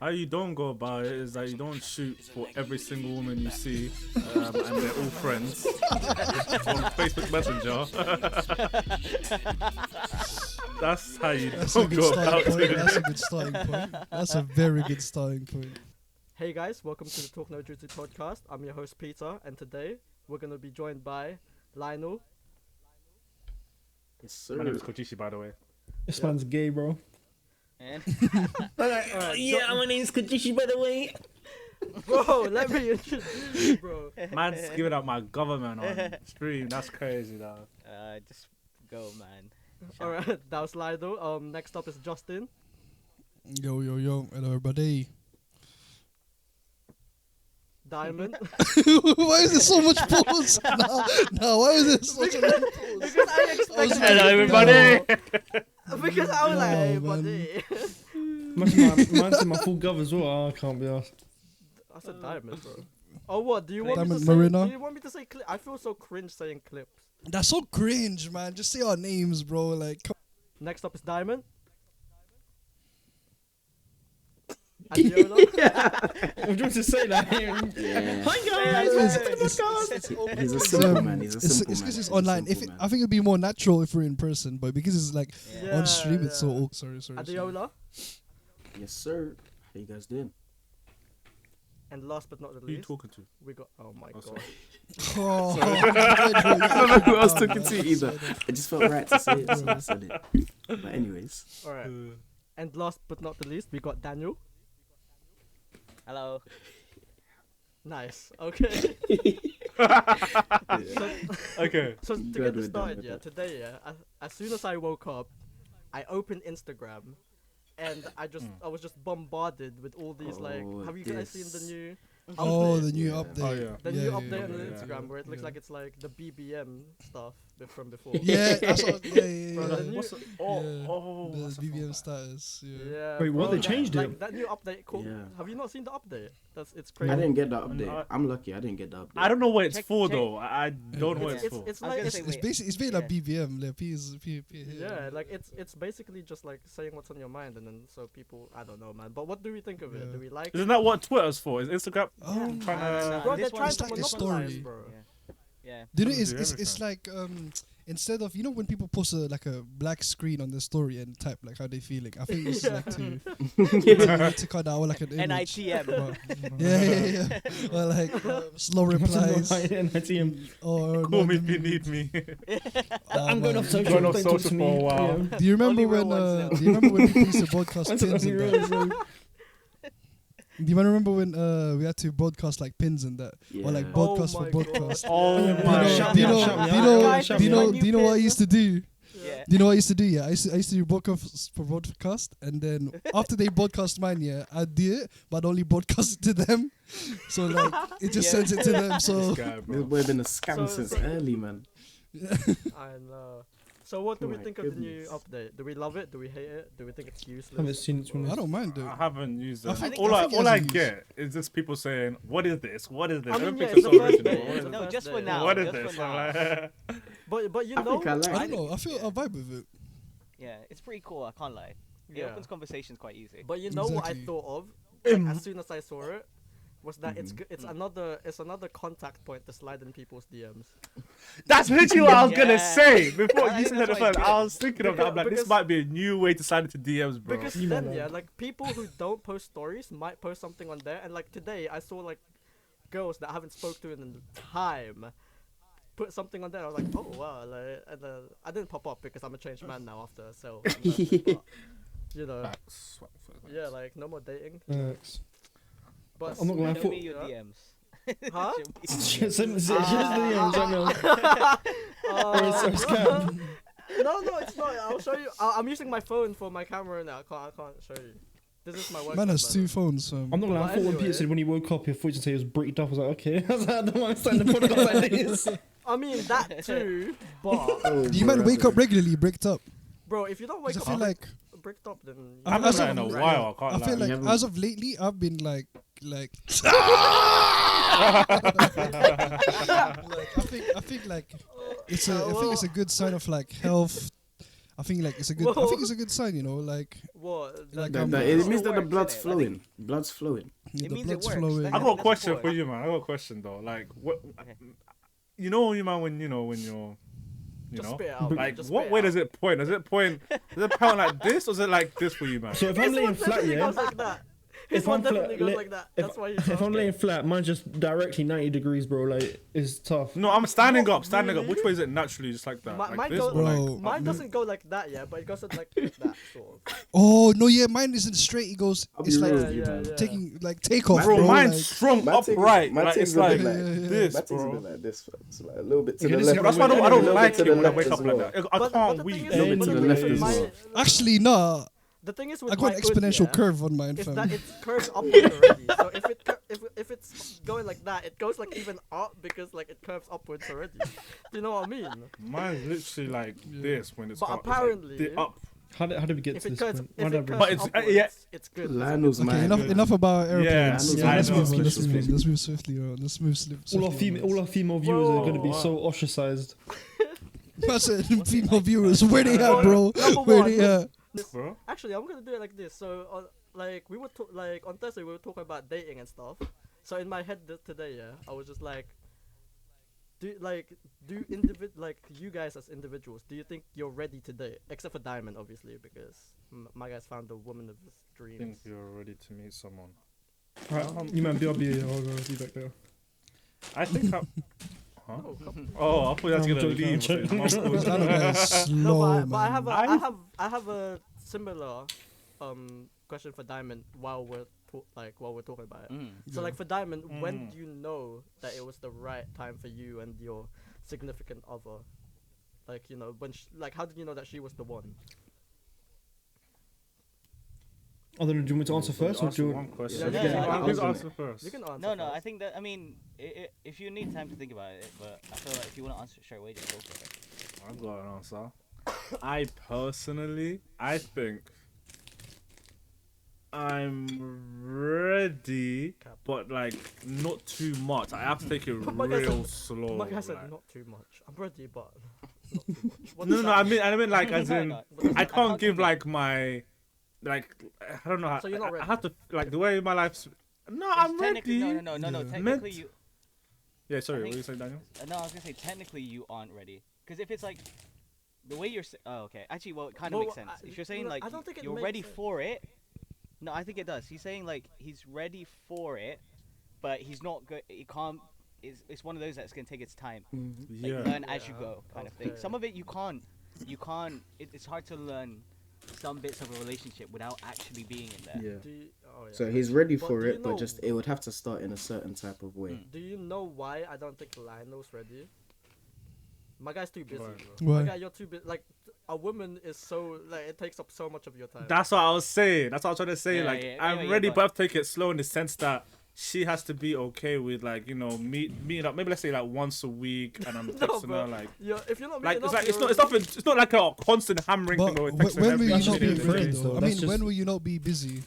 How you don't go about it is that you don't shoot for every single woman you see, and they're all friends on Facebook Messenger. That's how you don't go about it. That's a good starting point. That's a very good starting point. Hey guys, welcome to the Talk No Jutsu Podcast. I'm your host Peter, and today we're gonna be joined by Lionel. Yes, sir. My name is Kochishi, by the way. This man's gay, bro. And My name's Kajishi, by the way. Bro, let me introduce you, bro. Man's giving out my government on stream. That's crazy, though. just go, man. Alright, that was Lionel. Next up is Justin. Yo, hello everybody. Diamond. Why is there so much pause? No, why is there such a long pause? Because I expected Hello, everybody. Because I was like, hey, No, man. buddy. Mine's in my full gov as well. Oh, I can't be asked. I said Diamond, bro. Oh, what? Do you want me Diamond to say? Marina? Do you want me to say clip? I feel so cringe saying clips. That's so cringe, man. Just say our names, bro. Like, Next up is Diamond. Adiola. I'm trying to say that. Yeah. Hi guys, welcome to the podcast. He's a simple man. He's a it's simple man. because it's He's a online. simple If man. I think it'd be more natural if we're in person, but because it's like Yeah, on stream, it's so. yeah. Oh, sorry. Adiola. Yes, sir. How you guys doing? And last but not the Who are you least, talking to? we got. Oh my Oh, god. Oh, I don't know who I was Oh, talking man. to either. I just felt right to say it, so I said it. But anyways, Alright. And last but not the least, we got Daniel. hello. Nice. Okay. Okay. So to Good, get we're this done started, with yeah, that. today, yeah, as soon as I woke up, I opened Instagram, and I was just bombarded with all these like. Oh, Have you guys seen this. the new? Oh, update? the new Yeah. update. Oh, yeah. The yeah, new yeah, update on yeah, the yeah. Instagram where it looks Yeah. like it's like the BBM stuff from before. Yeah, that's what, yeah. Bro, the new- What's the, Yeah, oh, the what's the BBM fuck? status. Yeah. Yeah. Wait, what? bro, They that- changed like, it? That new update called. Yeah. Have you not seen the update? It's I crazy. didn't get the I- update. I'm lucky. I didn't get the update. I don't know what it's Check- for, check. though. I don't know what it's for. It's I was like gonna it's, say, It's wait. basically like BBM. Like P. yeah, like it's basically just like saying what's on your mind, and then so people, I don't know, man. But what do we think of it? Yeah. Do we like? Isn't that what Twitter's for? Is Instagram Oh, trying to... Bro, This they're one's trying to like a monopolize, story. bro. Yeah. Do you know, Doesn't it's, do it's, it's everything. like instead of when people post like a black screen on the story and type like how they feeling. I think it's like to cut out like an image. NITM. But- yeah. Or like slow replies. NITM. Or Call me not if you the- need me. Oh, I'm going man. off social. Going off Don't talk social to for a me. while. Yeah. Do you remember Only real when? ones now. Do you remember when we used to broadcast Once pins only and real that? ones, Do you remember when we had to broadcast like pins and that, or like Yeah. broadcast Oh for my broadcast? Oh Yeah, my shout Do you me out, know? shout me Do you out. know? Guys, Do you know? shout Do you know what I used to do? Yeah. Do you know what I used to do? Yeah, I used to do broadcast for broadcast, and then after they broadcast mine, yeah, I do it, but only broadcast it to them. So like, it just Yeah. sends it to them. So This guy, This bro. boy been a scam So- since so- early, man. I know. So what do we My think of the new goodness. update? Do we love it? Do we hate it? Do we think it's useless? haven't seen it. to be I honest. don't mind it. I haven't used I it. think- all I I, think it all I has use. get is just people saying, "What is this? What is this?" I mean, Everything's yeah, it's so the first original. day, What it's is the this? No, first just for day. now. What is just this? for now. I'm like, But you I know, think I like I it. don't know. I feel I vibe with it. Yeah, it's pretty cool. I can't lie. It yeah. opens conversations quite easy. But you know what I Exactly. thought of like, as soon as I saw it was that Mhm. it's another contact point to slide in people's DMs. That's literally what I was gonna Yeah. say before I you think said it that's why first. it's I good. was thinking of that. I'm like, this Because- might be a new way to sign into DMs, bro. Because You then know, yeah, man. like people who don't post stories might post something on there, and like today I saw like girls that I haven't spoke to in time put something on there. I was like, oh wow, like, and I didn't pop up because I'm a changed man now after so. You know, Facts, facts, facts. yeah, like no more dating. Thanks. But I'm not gonna lie, Show thought- me your Yeah. DMs. Huh? Show me- Send me the DMs right now. Or it's a scam. No, it's not. I'll show you. I'm using my phone for my camera now. I can't show you. This is my work. Man has phone, two phones. I'm not gonna lie, I Well, thought when anyway. Peter said when he woke up, he thought to say he was bricked up. I was like, okay. I was like, I don't want to stand the podcast like this. I mean that too, but Oh, Do you bro, man wake up regularly, bricked up? bro, if you don't wake 'Cause up I feel like bricked up, then I haven't As done that of- in a while. I I can't feel lie. like haven't- as of lately, I've been like I think like I think it's a good sign of like health. I think like it's a good. I think it's a good sign, you know, like What? Like, It means that the works, blood's innit? Like, flowing. Blood's flowing. the means it blood's works. flowing. Like, I got a That's question the for point. you, man. I got a question though. Like, what? Okay. You know, you man, when you're, Just know, spit it out. like, Just what spit way it does out. it point? Does it point like this, or is it like this for you, man? So if I'm laying flat, definitely yeah. goes like that. His If one I'm flat, definitely goes li- like that. if- That's why he's If I'm asking. laying flat, mine's just directly 90 degrees, bro. Like, it's tough. No, I'm standing Not up, standing up. really. Which way is it naturally, just like that? Like Mine this, goes, or like? Bro. mine doesn't go like that, yeah, but it goes like that, sort of. Oh no, yeah, mine isn't straight. It goes. I'll It's be like real with you, man. taking like takeoff, Bro, bro. mine's like, strong My thing- upright. my Like, thing's it's a like bit like- this, My thing's a bro. bit like this. So like a little bit to Okay, the this left. is- That's why I A don't little like bit to it the when I left wake as up like well. that. I But can't the weave. thing is, A little bit but to the the thing left is as with well. mine- actually, nah. The thing is with I got my an hood, exponential yeah, curve on mine, is fam. that it curves upward already. So if it's going like that, it goes like even up because like it curves upwards already. Do you know what I mean? Mine's literally like this when it's But up. apparently- it's like up. How did we get If to it this curves, point? if How did I it bring- curves But it's- upwards, yeah. it's good. Lionel's Okay, man. enough about airplanes. Yeah, let's I move know. on. Let's Special move on. thing. Let's move swiftly on. Let's move swiftly. all our female viewers are going to be Whoa. so ostracized. I said female viewers. Where they at, bro? Number Where one. they at? Bro. Actually, I'm gonna do it like this. So, like we were like on Thursday, we were talking about dating and stuff. So in my head today, yeah, I was just like, do like you guys as individuals, do you think you're ready to date? Except for Diamond, obviously, because my guy's found the woman of his I dreams. think you're ready to meet someone. Right, you man, BRB, I'll be back there. I think I. Huh? Oh, come Oh, I thought you was I'm gonna joking, I'm leave. joking. Mum calls That you. guy's No, slow, but I man. have a similar question for Diamond while we're talking about it. So like for Diamond, when do you know that it was the right time for you and your significant other? Like, you know, like how did you know that she was the one? Oh, then do you want me to answer first, or Ask do you one question. Yeah, Who's yeah, yeah, who's yeah. answering first? You can answer. No, I first. think that, I mean, if you need time to think about it, but I feel like if you want to answer it straight away, just go for it. I've got an answer. I personally, I think I'm ready, but like not too much. I have to take it My guy real said- slow. My guy said like. not too much. I'm ready, but not too much. What No, does no, that I mean like as in, No, I can't give commit. like my, like I don't know. How, So you're not I ready? have to like the way my life's. No, It's I'm technically- ready. No. Yeah. Technically, Meant- you. Yeah, sorry. I What think- did you say, Daniel? No, I was gonna say technically you aren't ready. Because if it's like the way you're. Oh, okay. Actually, well, it kind of Well, makes sense. If you're saying no, like I don't think it you're makes ready sense. for it. No, I think it does. He's saying like he's ready for it, but he's not good. He can't. It's one of those that's gonna take its time. Like, Yeah. learn as you Yeah, go, kind of thing. okay. Some of it you can't. It's hard to learn some bits of a relationship without actually being in there. Yeah. oh, yeah. So he's ready But for do you it, but know- just it would have to start in a certain type of way. Do you know why I don't think Lionel's ready? My guy's too busy, Why? bro. Why? My guy, you're too busy. Like, a woman is so like it takes up so much of your time. That's what I was saying. That's what I was trying to say. Yeah, like yeah, I'm yeah, ready, but- but I have to take it slow in the sense that she has to be okay with like meeting up. Maybe let's say like once a week, and I'm No, texting bro. her like. If you're not Like meeting it's up, like it's you're not nothing. It's not like a constant hammering But thing or when texting will every you That's not just be being minute. friends, busy? though. I That's mean, just- when will you not be busy?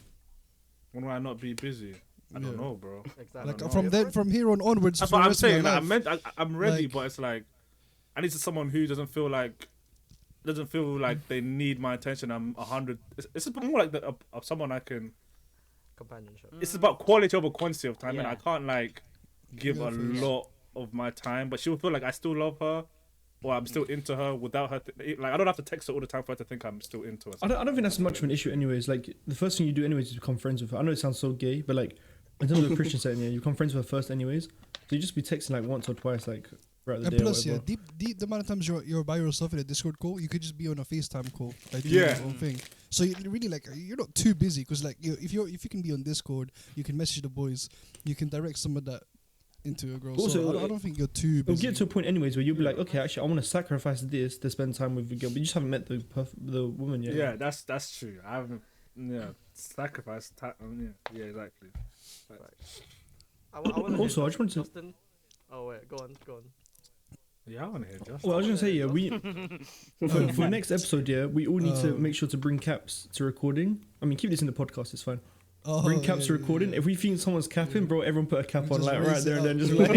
When will I not be busy? I don't Yeah. know, bro. exactly. Like know. from here on onwards. That's for what the I'm rest of your saying. Like, life. I'm ready, Like- but it's like I need someone who doesn't feel like they need my attention. I'm 100. It's more like of someone I can. companionship. It's about quality over quantity of time, and Yeah. I can't like give Yeah, a for sure. lot of my time, but she will feel like I still love her, or I'm still into her without her. Like I don't have to text her all the time for her to think I'm still into her. I don't think that's much of an issue anyways. Like, the first thing you do anyways is become friends with her. I know it sounds so gay, but like, in terms of the Christian setting, yeah, you become friends with her first anyways. So you just be texting like once or twice, like, throughout the And day plus, or yeah, whatever. deep the amount of times you're by yourself in a Discord call, you could just be on a FaceTime call, like doing Yeah. your own thing. So you really like you're not too busy because like if you can be on Discord, you can message the boys, you can direct some of that into a girl. Also, So I don't think you're too It'll busy. get to a point anyways where you'll be like, okay, actually, I want to sacrifice this to spend time with the girl, but you just haven't met the woman yet. Yeah, that's true. I haven't. Yeah, sacrifice time. Yeah, exactly. I wanna Also, hear I just wanted to. Justin. Oh wait, go on. Yeah, I want to hear Justin. Well, I was gonna say, yeah, we for next episode, yeah, we all need to Um, make sure to bring caps to recording. I mean, keep this in the podcast, it's fine. Oh, Bring caps to yeah, recording. yeah. If we think someone's capping, bro, everyone put a cap on, Just like right raise there it and then up.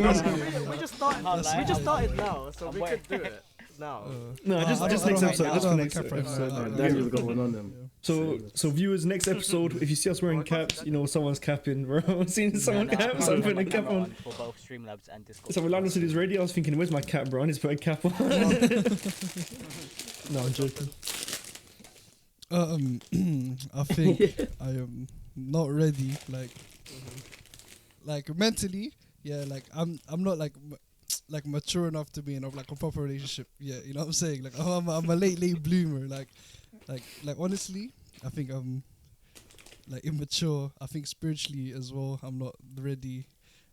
just like. we just started. Can't lie, We just I'm- started now, so I'm we wearing- could do it. now. No, just I next don't have- episode. I Just don't for have a next cap right now. episode. I- Daniel's got one on them. So viewers, next episode, if you see us wearing caps, you know someone's capping, bro. Seeing someone cap, someone putting a cap on. For both Streamlabs and Discord. So when Lando said he's ready, I was thinking, where's my cap, bro? I need to put a cap on. No, I'm joking. I think I am not ready. Like mentally, yeah. Like I'm not like mature enough to be in like a proper relationship. Yeah, you know what I'm saying. Like I'm a late bloomer. Like honestly, I think I'm like immature. I think spiritually as well, I'm not ready.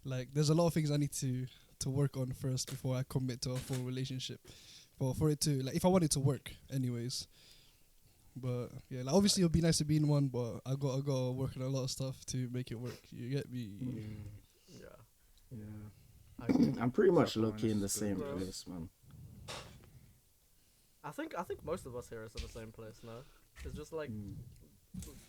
Like there's a lot of things I need to work on first before I commit to a full relationship. For it to, like, if I want it to work anyways. But yeah, like obviously it'll be nice to be in one, but I got work on a lot of stuff to make it work. You get me? Yeah. Yeah. I'm pretty much low-key in the same Bro. place, man. I think most of us here is in the same place now. It's just like Mm.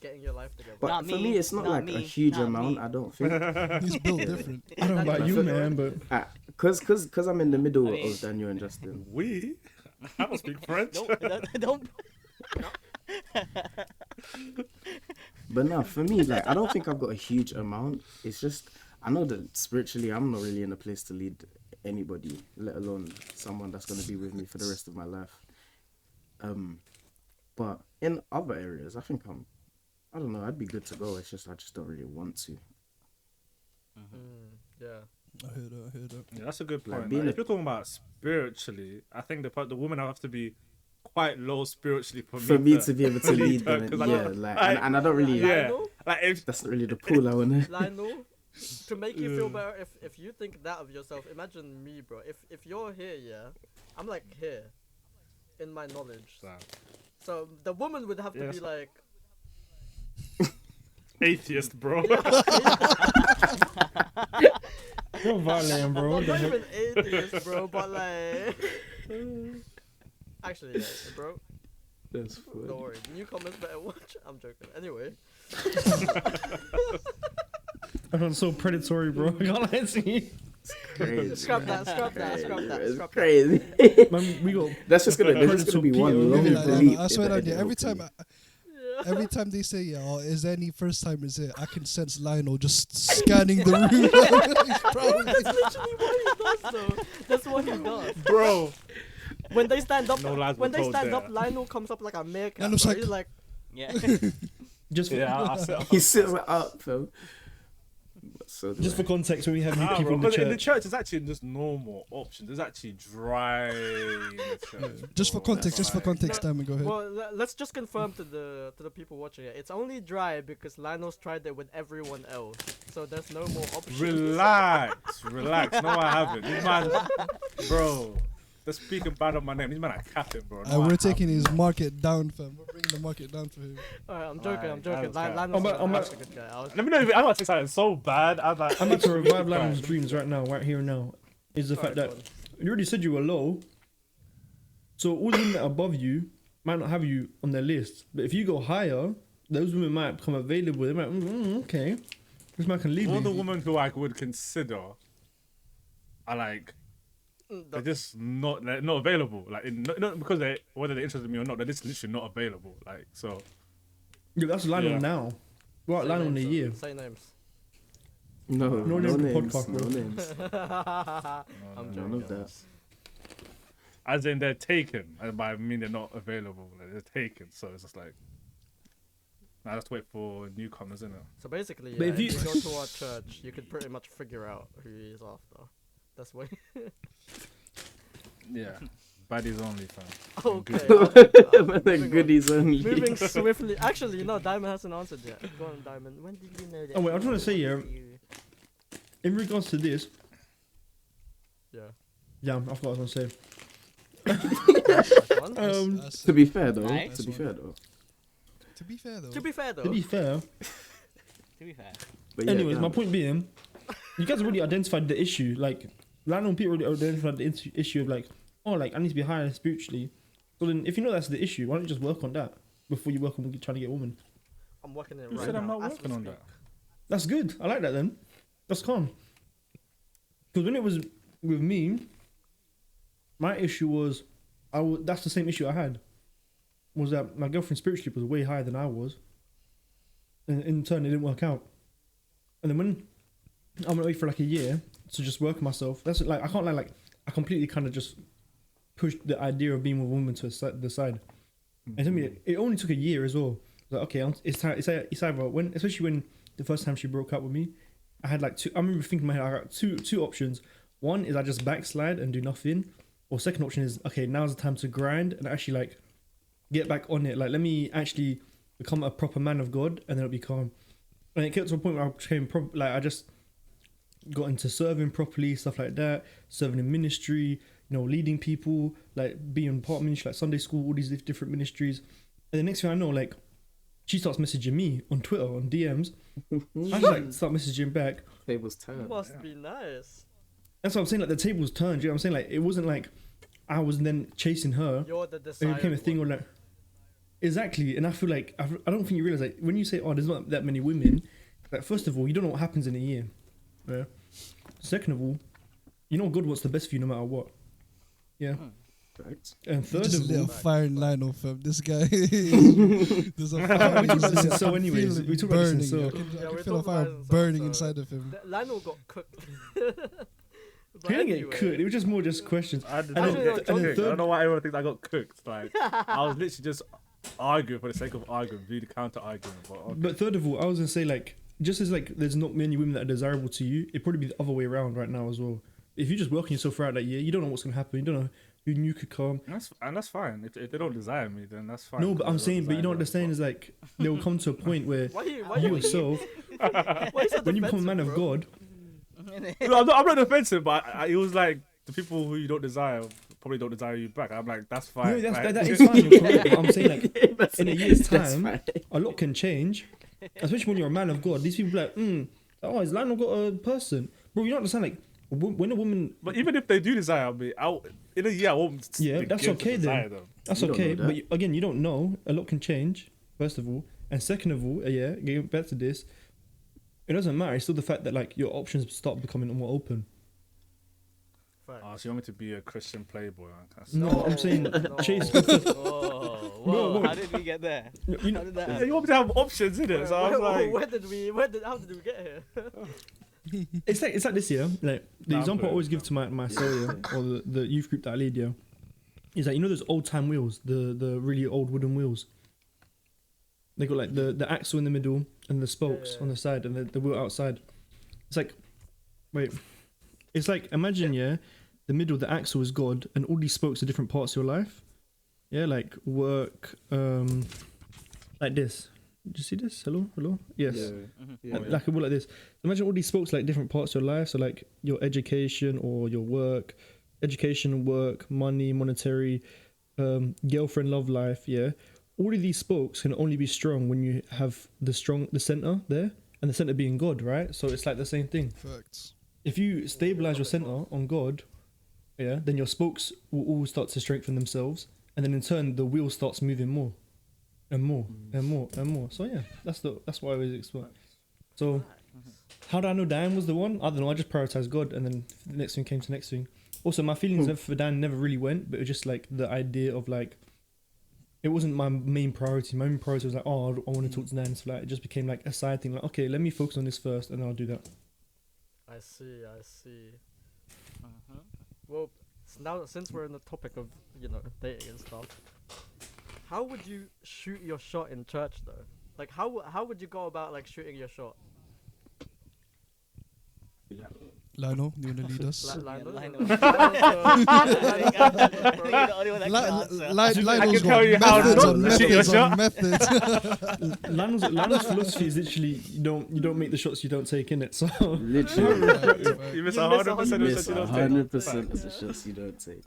getting your life together. But Not for me, me, it's not not like me, a huge not amount, me. I don't think. He's built different. I don't know about you, man, but Cause I'm in the middle I mean- of Daniel and Justin. We? I don't speak French. Don't. But no, for me, like, I don't think I've got a huge amount. It's just, I know that spiritually, I'm not really in a place to lead anybody, let alone someone that's going to be with me for the rest of my life. But in other areas, I think I don't know, I'd be good to go. It's just, I just don't really want to. Yeah. I heard that. Yeah, that's a good Like point. being Like, if you're talking about spiritually, I think the woman have to be quite low spiritually for me To be able to lead her, them, 'cause I yeah, don't- like, I- and I don't really, Yeah. Lionel, Like if that's not really the pool I want to. Lionel, to make you feel better, if you think that of yourself, imagine me, bro. If you're here, yeah, I'm like here, in my knowledge. So the woman would have to Yes. be like, atheist, bro. you're violating, bro. I'm What the not heck? even atheist, bro, but like, actually, yeah, bro. That's Don't funny. worry, newcomers better watch. I'm joking. Anyway, I'm so predatory, bro. I can't lie to you. Crazy. scrap that. It's Scrap that. crazy. Man, we got That's just gonna, there's just gonna be one long Maybe like that, delete. I swear in the down, yeah. edit, hopefully. Every time they say, yeah, oh, is there any first timers here? I can sense Lionel just scanning the room. He's proud. Literally what he does, though. That's what he does. Bro. When they stand up, No lies when were they told stand there. up, Lionel comes up like a meerkat. Lionel's Bro. like- He's like, Yeah. just for, Yeah, I said. He sits up, fam. So just for context, when we have new Nah, people bro, in the 'cause church. in the church, it's actually just normal options. There's actually dry in the church. Just for bro. context, That's like- Diamond, go ahead. well, let's just confirm to the people watching it. It's only dry because Lionel's tried it with everyone else, so there's no more options. Relax. No, I haven't. These man, bro, they're speaking bad on my name. These man are capping, bro. No, I We're taking haven't. his market down, fam. We're bringing the market down for him. Alright, I'm joking. Like, Lionel's I'm actually a good guy. I was- Let me know if I'm about to say something so bad. I'm like, I'm about to revive Lionel's dreams right now, right here and now. Is the fact that Alright, you already said you were low, so all the women that are above you might not have you on their list. But if you go higher, those women might become available. They might, okay, this man can lead all me. the women who I would consider are like, they're just not, they're not available. Like, not because they, whether they're interested in me or not, they're just literally not available. Like, so. Yeah, that's Lionel Yeah. now. What Say Lionel in a names, year? Say names. no No name for names, podcast, no bro. names. I'm None joking. of that. As in, they're taken. And by I mean they're not available. Like, they're taken. So it's just like, now let's wait for newcomers, innit? So basically, But yeah, if if you- you go to our church, you could pretty much figure out who he is after. That's why. Yeah. Baddies only, fam. Okay. The moving on. goodies only. Moving swiftly. Actually, no, Diamond hasn't answered yet. Go on, Diamond. When did you know that? Oh, wait, I was trying to say, yeah. You- In regards to this, Yeah. yeah, I forgot what I was gonna say. Nice one. That's- To be fair though, Nice. to be fair though. to be fair, though. To be fair, though. To be fair, To be fair. But yeah, anyways, yeah. my point being, you guys already identified the issue. Like, Lionel people already identified the issue of like, oh, like I need to be higher spiritually. So then, if you know that's the issue, why don't you just work on that before you work on trying to get a woman? I'm working it Who right said now. I'm not as we working on speak. that? That's good. I like that then. That's calm. Because when it was with me, my issue was that's the same issue I had. Was that my girlfriend spiritually was way higher than I was, and in turn it didn't work out. And then when I went away for like a year to just work on myself, that's like I can't lie, like I completely kind of just pushed the idea of being with a woman to the side. And to me, it only took a year as well. Like, okay, it's time. It's either when, especially when the first time she broke up with me, I had like two. I remember thinking in my head, I got two options. One is I just backslide and do nothing, or second option is okay, now's the time to grind and actually like get back on it. Like, let me actually become a proper man of God, and then it'll be calm. And it kept to a point where I became I just got into serving properly, stuff like that, serving in ministry, leading people, like being part of ministry, like Sunday school, all these different ministries. And the next thing I know, like, she starts messaging me on Twitter, on DMs. I just like start messaging back. Tables turned. Must be nice. That's what I'm saying, like the tables turned, you know what I'm saying? Like, it wasn't like I was then chasing her. You're the It deciding became a thing one. where like, exactly, and I feel like, I don't think you realise, like, when you say, oh, there's not that many women, like, first of all, you don't know what happens in a year. Yeah. Second of all, God wants the best for you no matter what. Yeah. Right. And You third just of lit all, a firing line off him. This guy. There's a fire. We talk about this in So anyways. Feel it We talk about this in burning. So. I can Yeah, we feel a talk fire about it in So, burning so- inside of him. Lionel got cooked. But he didn't anyway, get cooked. It was just more just questions. I did And not then- get and cooked. then I third- don't know why everyone thinks I got cooked. Like, I was literally just arguing for the sake of arguing, really counter arguing. But okay. But third of all, I was gonna say, like, just as like there's not many women that are desirable to you, it'd probably be the other way around right now as well. If you just work on yourself throughout that year, you don't know what's gonna happen. You don't know who new could come. That's fine. If they don't desire me, then that's fine. No, but I'm They don't saying, but you desire know what me, they're saying is like they will come to a point where why you you yourself, why you so when you become a man defensive, of bro? God, No, I'm not defensive, but it was like the people who you don't desire probably don't desire you back. I'm like, that's fine. no, like, that is fine. You're correct, but I'm saying like in a year's That's time, fine. a lot can change, especially when you're a man of God. These people be like, oh, has Lionel got a person, bro? You don't understand, like, when a woman, But even if they do desire me, in a year I won't. Yeah, that's begin to okay then. desire them. that's You don't okay, know that. but again, you don't know. A lot can change, first of all, and second of all, yeah, getting back to this, it doesn't matter. It's still the fact that like your options start becoming more open. Facts. Oh, so you want me to be a Christian playboy? That's No, I'm saying chase. Whoa, Bro, how did we get there? You How know, did that Yeah, happen? you want me to have options in it? So I was like, How did we get here? it's like this, yeah. Like the Nah, example I bro. always give to my cell, yeah, or the youth group that I lead, yeah, is like, those old time wheels, the really old wooden wheels. They got like the axle in the middle and the spokes Yeah. on the side and the wheel outside. It's like, wait, it's like, imagine, yeah, the middle, the axle is God, and all these spokes are different parts of your life. Yeah, like work, like this. Did you see this? Hello? Yes. yeah. Like a wheel like this. Imagine all these spokes, like different parts of your life. So like your education or your work, money, monetary, girlfriend, love life. Yeah, all of these spokes can only be strong when you have the center there, and the center being God, right? So it's like the same thing. Facts. If you stabilize your center on God, yeah, then your spokes will all start to strengthen themselves, and then in turn the wheel starts moving more, and more, and more, and more. So yeah, that's what I always explain. So how did I know Diane was the one? I don't know. I just prioritized God, and then the next thing came to next thing. Also, my feelings for Diane never really went, but it was just like the idea of like, it wasn't my main priority. My main priority was like, oh, I want to talk to Diane. So like, it just became like a side thing. Like, okay, let me focus on this first, and then I'll do that. I see. Well, now since we're in the topic of dating and stuff, how would you shoot your shot in church though? Like how would you go about like shooting your shot? Lionel, you wanna lead us? Lionel? Lionel. Lionel's can tell you got how methods not on to shoot your methods on shot. methods. Lionel's philosophy is literally you don't make the shots you don't take in it. So Literally. You miss You 100% miss of You the miss shots you don't take. 100% of the shots you don't take.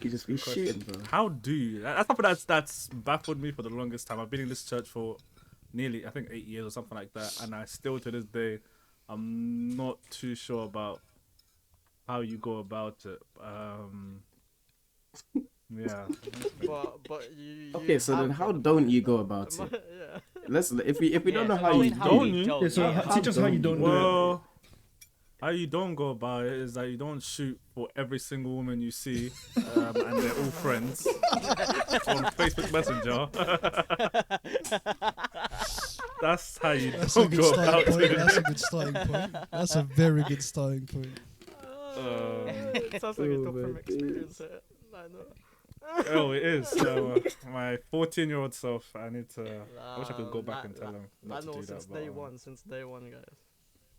You just be shooting, bro. How do you? That's something that's baffled me for the longest time. I've been in this church for nearly, I think, 8 years or something like that, and I still to this day, I'm not too sure about how you go about it. Yeah. But you Okay, so then how don't you go about it? Yeah. Let's if we don't know how you don't you? yeah, so teach us how you don't do it. Well, How you don't go about it is that you don't shoot for every single woman you see, and they're all friends on Facebook Messenger. That's how you That's a don't good go starting about point. it. That's a good starting point. That's a very good starting point. It sounds like you Oh talk my from days. experience here. I know. Oh, it is. So, my 14-year-old self, I need to. I wish I could go back and tell him I not to know do that. since but, day one, since day one, guys.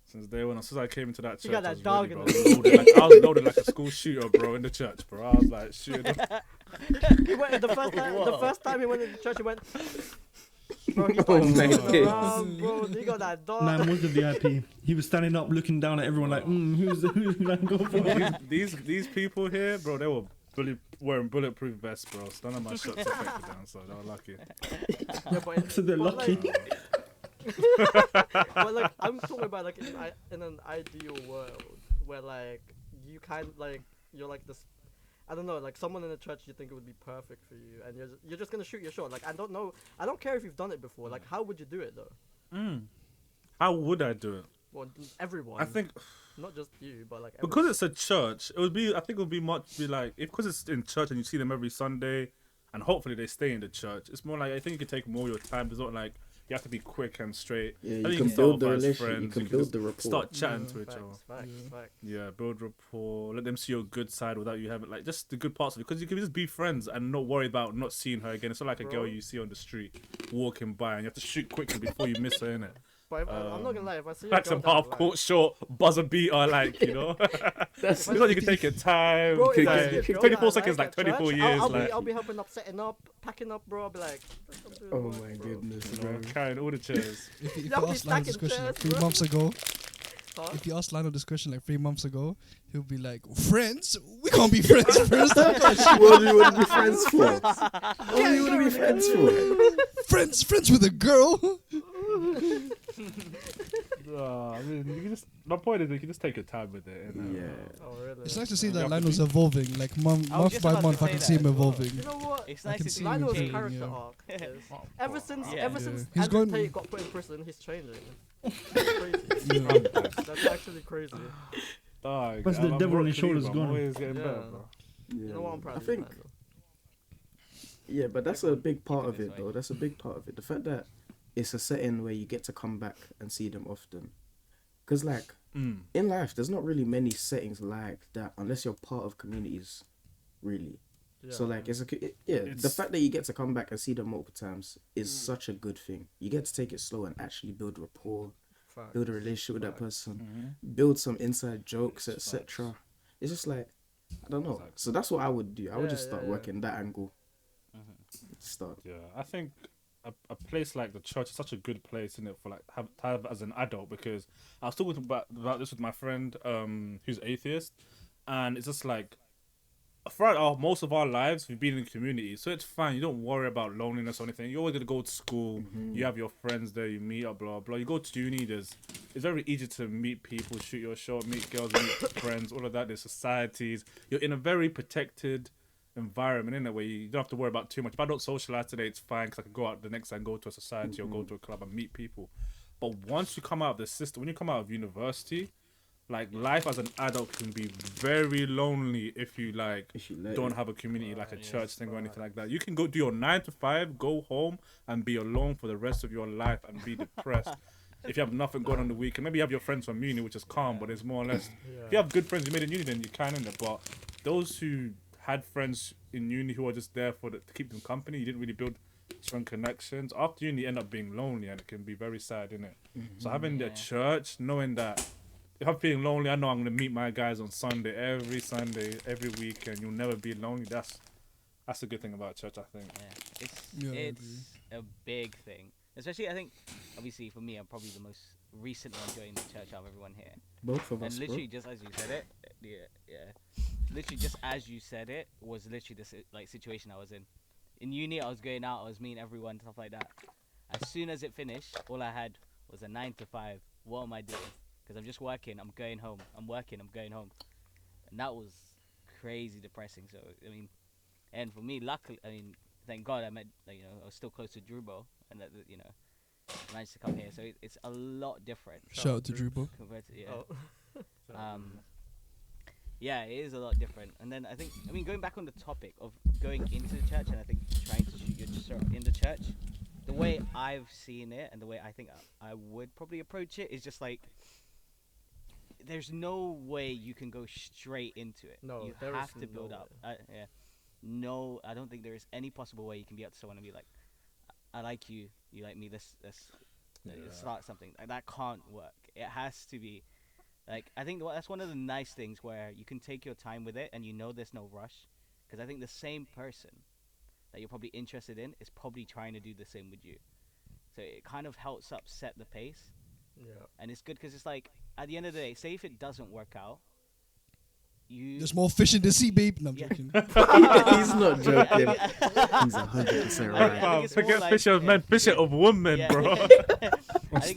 Since day one, as soon as I came into that church, You got I that was dog ready, in bro. the- I was loaded like a school shooter, bro, in the church, bro. I was like shooting. He went the first time he went into church, he went. Bro, he Oh started my looking days. around, bro. He got that dog. Man was the VIP. He was standing up, looking down at everyone like, who's man go for it? These people here, bro, they were wearing bulletproof vests, bro. So none of my shots affected them, so they were lucky. Yeah, but, So they're but lucky. but like I'm talking about like in an ideal world where like you kind like you're like this. I don't know, like someone in the church you think it would be perfect for you, and you're just gonna shoot your shot. Like I don't know, I don't care if you've done it before. Like how would you do it though? How would I do it? Well, everyone. I think not just you, but like because it's a church, it would be. I think it would be much be like because it's in church and you see them every Sunday, and hopefully they stay in the church. It's more like I think you can take more of your time. It's not like you have to be quick and straight. Yeah, I you think can start build the off as relationship. You friends, can just build the rapport. Start chatting to each other. Facts. Yeah, build rapport. Let them see your good side without you having like just the good parts of it. Because you can just be friends and not worry about not seeing her again. It's not like a girl you see on the street walking by and you have to shoot quickly before you miss her, innit? But I'm not gonna lie, if I see a Like girl some that I half like- court short buzzer beater, like you know. That's It's not you can take your time. Bro, if I like, see a girl 24 that I seconds, like at church, 24 years. I'll be helping up, setting up, packing up, bro. I'll be like, I'm doing Oh work, my bro. goodness, you know, bro. carrying all the chairs. If you Y'all be asked Lionel this stacking question like chairs, 3 bro. months ago, Huh? if you asked Lionel this question like 3 months ago, he'll be like, friends? We can't be friends first. What do you want to be friends for? What do you want to be friends for? friends with a girl? I mean, you can just. My point is, you can just take your time with it. And, Yeah. Oh really? It's nice to see You that have to Lionel's be- evolving. Like I was month just by about to month, I say can that see him as well. evolving. You know what? It's I nice can to see see him Lionel's changing, character yeah. arc is Oh, ever since Yeah. ever since He's Andrew going- Tate got put in prison, he's changing. That's crazy. Yeah. That's actually crazy. Dog, Plus the I'm devil on Rock his shoulders Lee, gone. I'm always getting Yeah. better, bro. You know what? I'm proud I of you, think, man, though. yeah, but that's a big part Keep it of this it, way. though. That's a big part of it. The fact that it's a setting where you get to come back and see them often. Because, like, in life, there's not really many settings like that unless you're part of communities, really. So, like, the It's- fact that you get to come back and see them multiple times is such a good thing. You get to take it slow and actually build rapport, Facts. build a relationship with that Facts. person, build some inside jokes, etc. It's just like, I don't know. Exactly. So that's what I would do. I would Yeah, just start yeah, yeah. working that angle. Start. Yeah, I think a place like the church is such a good place, in it, for like to have as an adult, because I was talking about this with my friend who's atheist, and it's just like throughout most of our lives we've been in community, so it's fine. You don't worry about loneliness or anything. You're always gonna go to school. You have your friends there. You meet up, blah blah. You go to uni. It's very easy to meet people, shoot your shot, meet girls, meet friends, all of that. There's societies. You're in a very protected environment in a way. You don't have to worry about too much. If I don't socialize today, it's fine, because I can go out the next day and go to a society or go to a club and meet people. But once you come out of the system, when you come out of university, like life as an adult can be very lonely if you like If you let don't it. have a community like a church thing or anything like that. You can go do your 9 to 5, go home and be alone for the rest of your life and be depressed. If you have nothing going on the weekend, maybe you have your friends from uni, which is calm, but it's more or less. If you have good friends you made in uni, then you can in it. But those who had friends in uni who are just there to keep them company, you didn't really build strong connections. After uni, you end up being lonely, and it can be very sad, innit? So having the church, knowing that if I'm feeling lonely, I know I'm gonna meet my guys on Sunday, every weekend. You'll never be lonely. That's the good thing about church, I think. Yeah, Yeah, I it's a big thing. Especially, I think, obviously for me, I'm probably the most recent one joining the church out of everyone here. Both of And us, literally, just as you said it, literally just as you said it was literally the situation I was in. In uni, I was going out, I was meeting everyone, stuff like that. As soon as it finished, all I had was a 9 to 5. What am I doing? Because I'm just working, I'm going home. I'm working, I'm going home. And that was crazy depressing. So, I mean, and for me, luckily, I mean, thank God I met, I was still close to Drewbo, and that, managed to come here. So it's a lot different Shout out to Drupal. compared to, Oh. Yeah, it is a lot different. And then I mean, going back on the topic of going into the church and I think trying to shoot your shot in the church, the way I've seen it and the way I think I would probably approach it is just like, there's no way you can go straight into it. No, you there have is to build no up. Yeah. No, I don't think there is any possible way you can be up to someone and be like, I like you, you like me, let's start something. Like, that can't work. It has to be, like, I think that's one of the nice things where you can take your time with it and you know there's no rush. Because I think the same person that you're probably interested in is probably trying to do the same with you. So it kind of helps up set the pace. Yeah. And it's good because it's like, at the end of the day, say if it doesn't work out, There's more fish in the sea, babe. No, I'm Yeah. joking. He's not joking. He's 100% I right. think it's Forget more fish like- of men, fish it of women, Yeah. bro. I think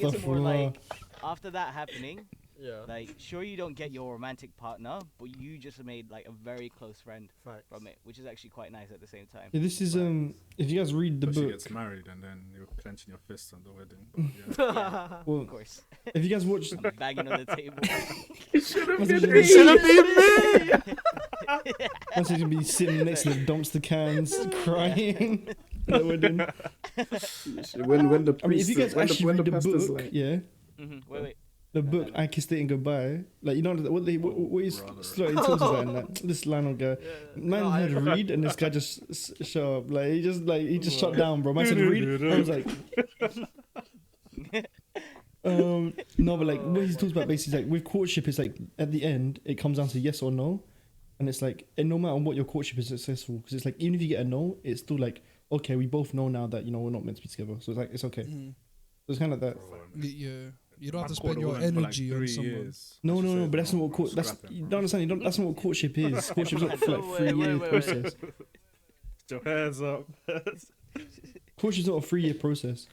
it's more Astaghfirullah. like, after that happening, Yeah. like, sure you don't get your romantic partner, but you just made like a very close friend Facts. from it, which is actually quite nice at the same time. Yeah, this is if you guys read the But she book, gets married and then you're clenching your fists on the wedding. But yeah. Yeah, well, of course. if you guys watch, I'm banging on the table. once he's gonna be sitting next to the dumpster cans, crying. at the wedding. When the I mean, if you guys when actually when read the pastor's book, like, yeah, Wait. the book "I Kissed It and Goodbye," like, you know what he's brother. slowly talks about in that. This Lionel guy, man No, had to read, and this guy just shut up. Like, he just shut down, bro. Man said to read. I was like, no, but like what he talks about basically is like with courtship, it's like at the end it comes down to yes or no, and it's like, and no matter what, your courtship is successful, because it's like even if you get a no, it's still like, okay, we both know now that, you know, we're not meant to be together, so it's like, it's okay. Mm. So it's kind of like that. Yeah, you don't have to I caught spend a your woman for like energy on 3 someone. years. No, She no, no, said, but that's not what "I'm that's scrapping, you bro." don't understand. That's not what courtship is. Courtship's not for like Wait, 3 year wait. process. Put your hands up. Courtship's not a 3 year process.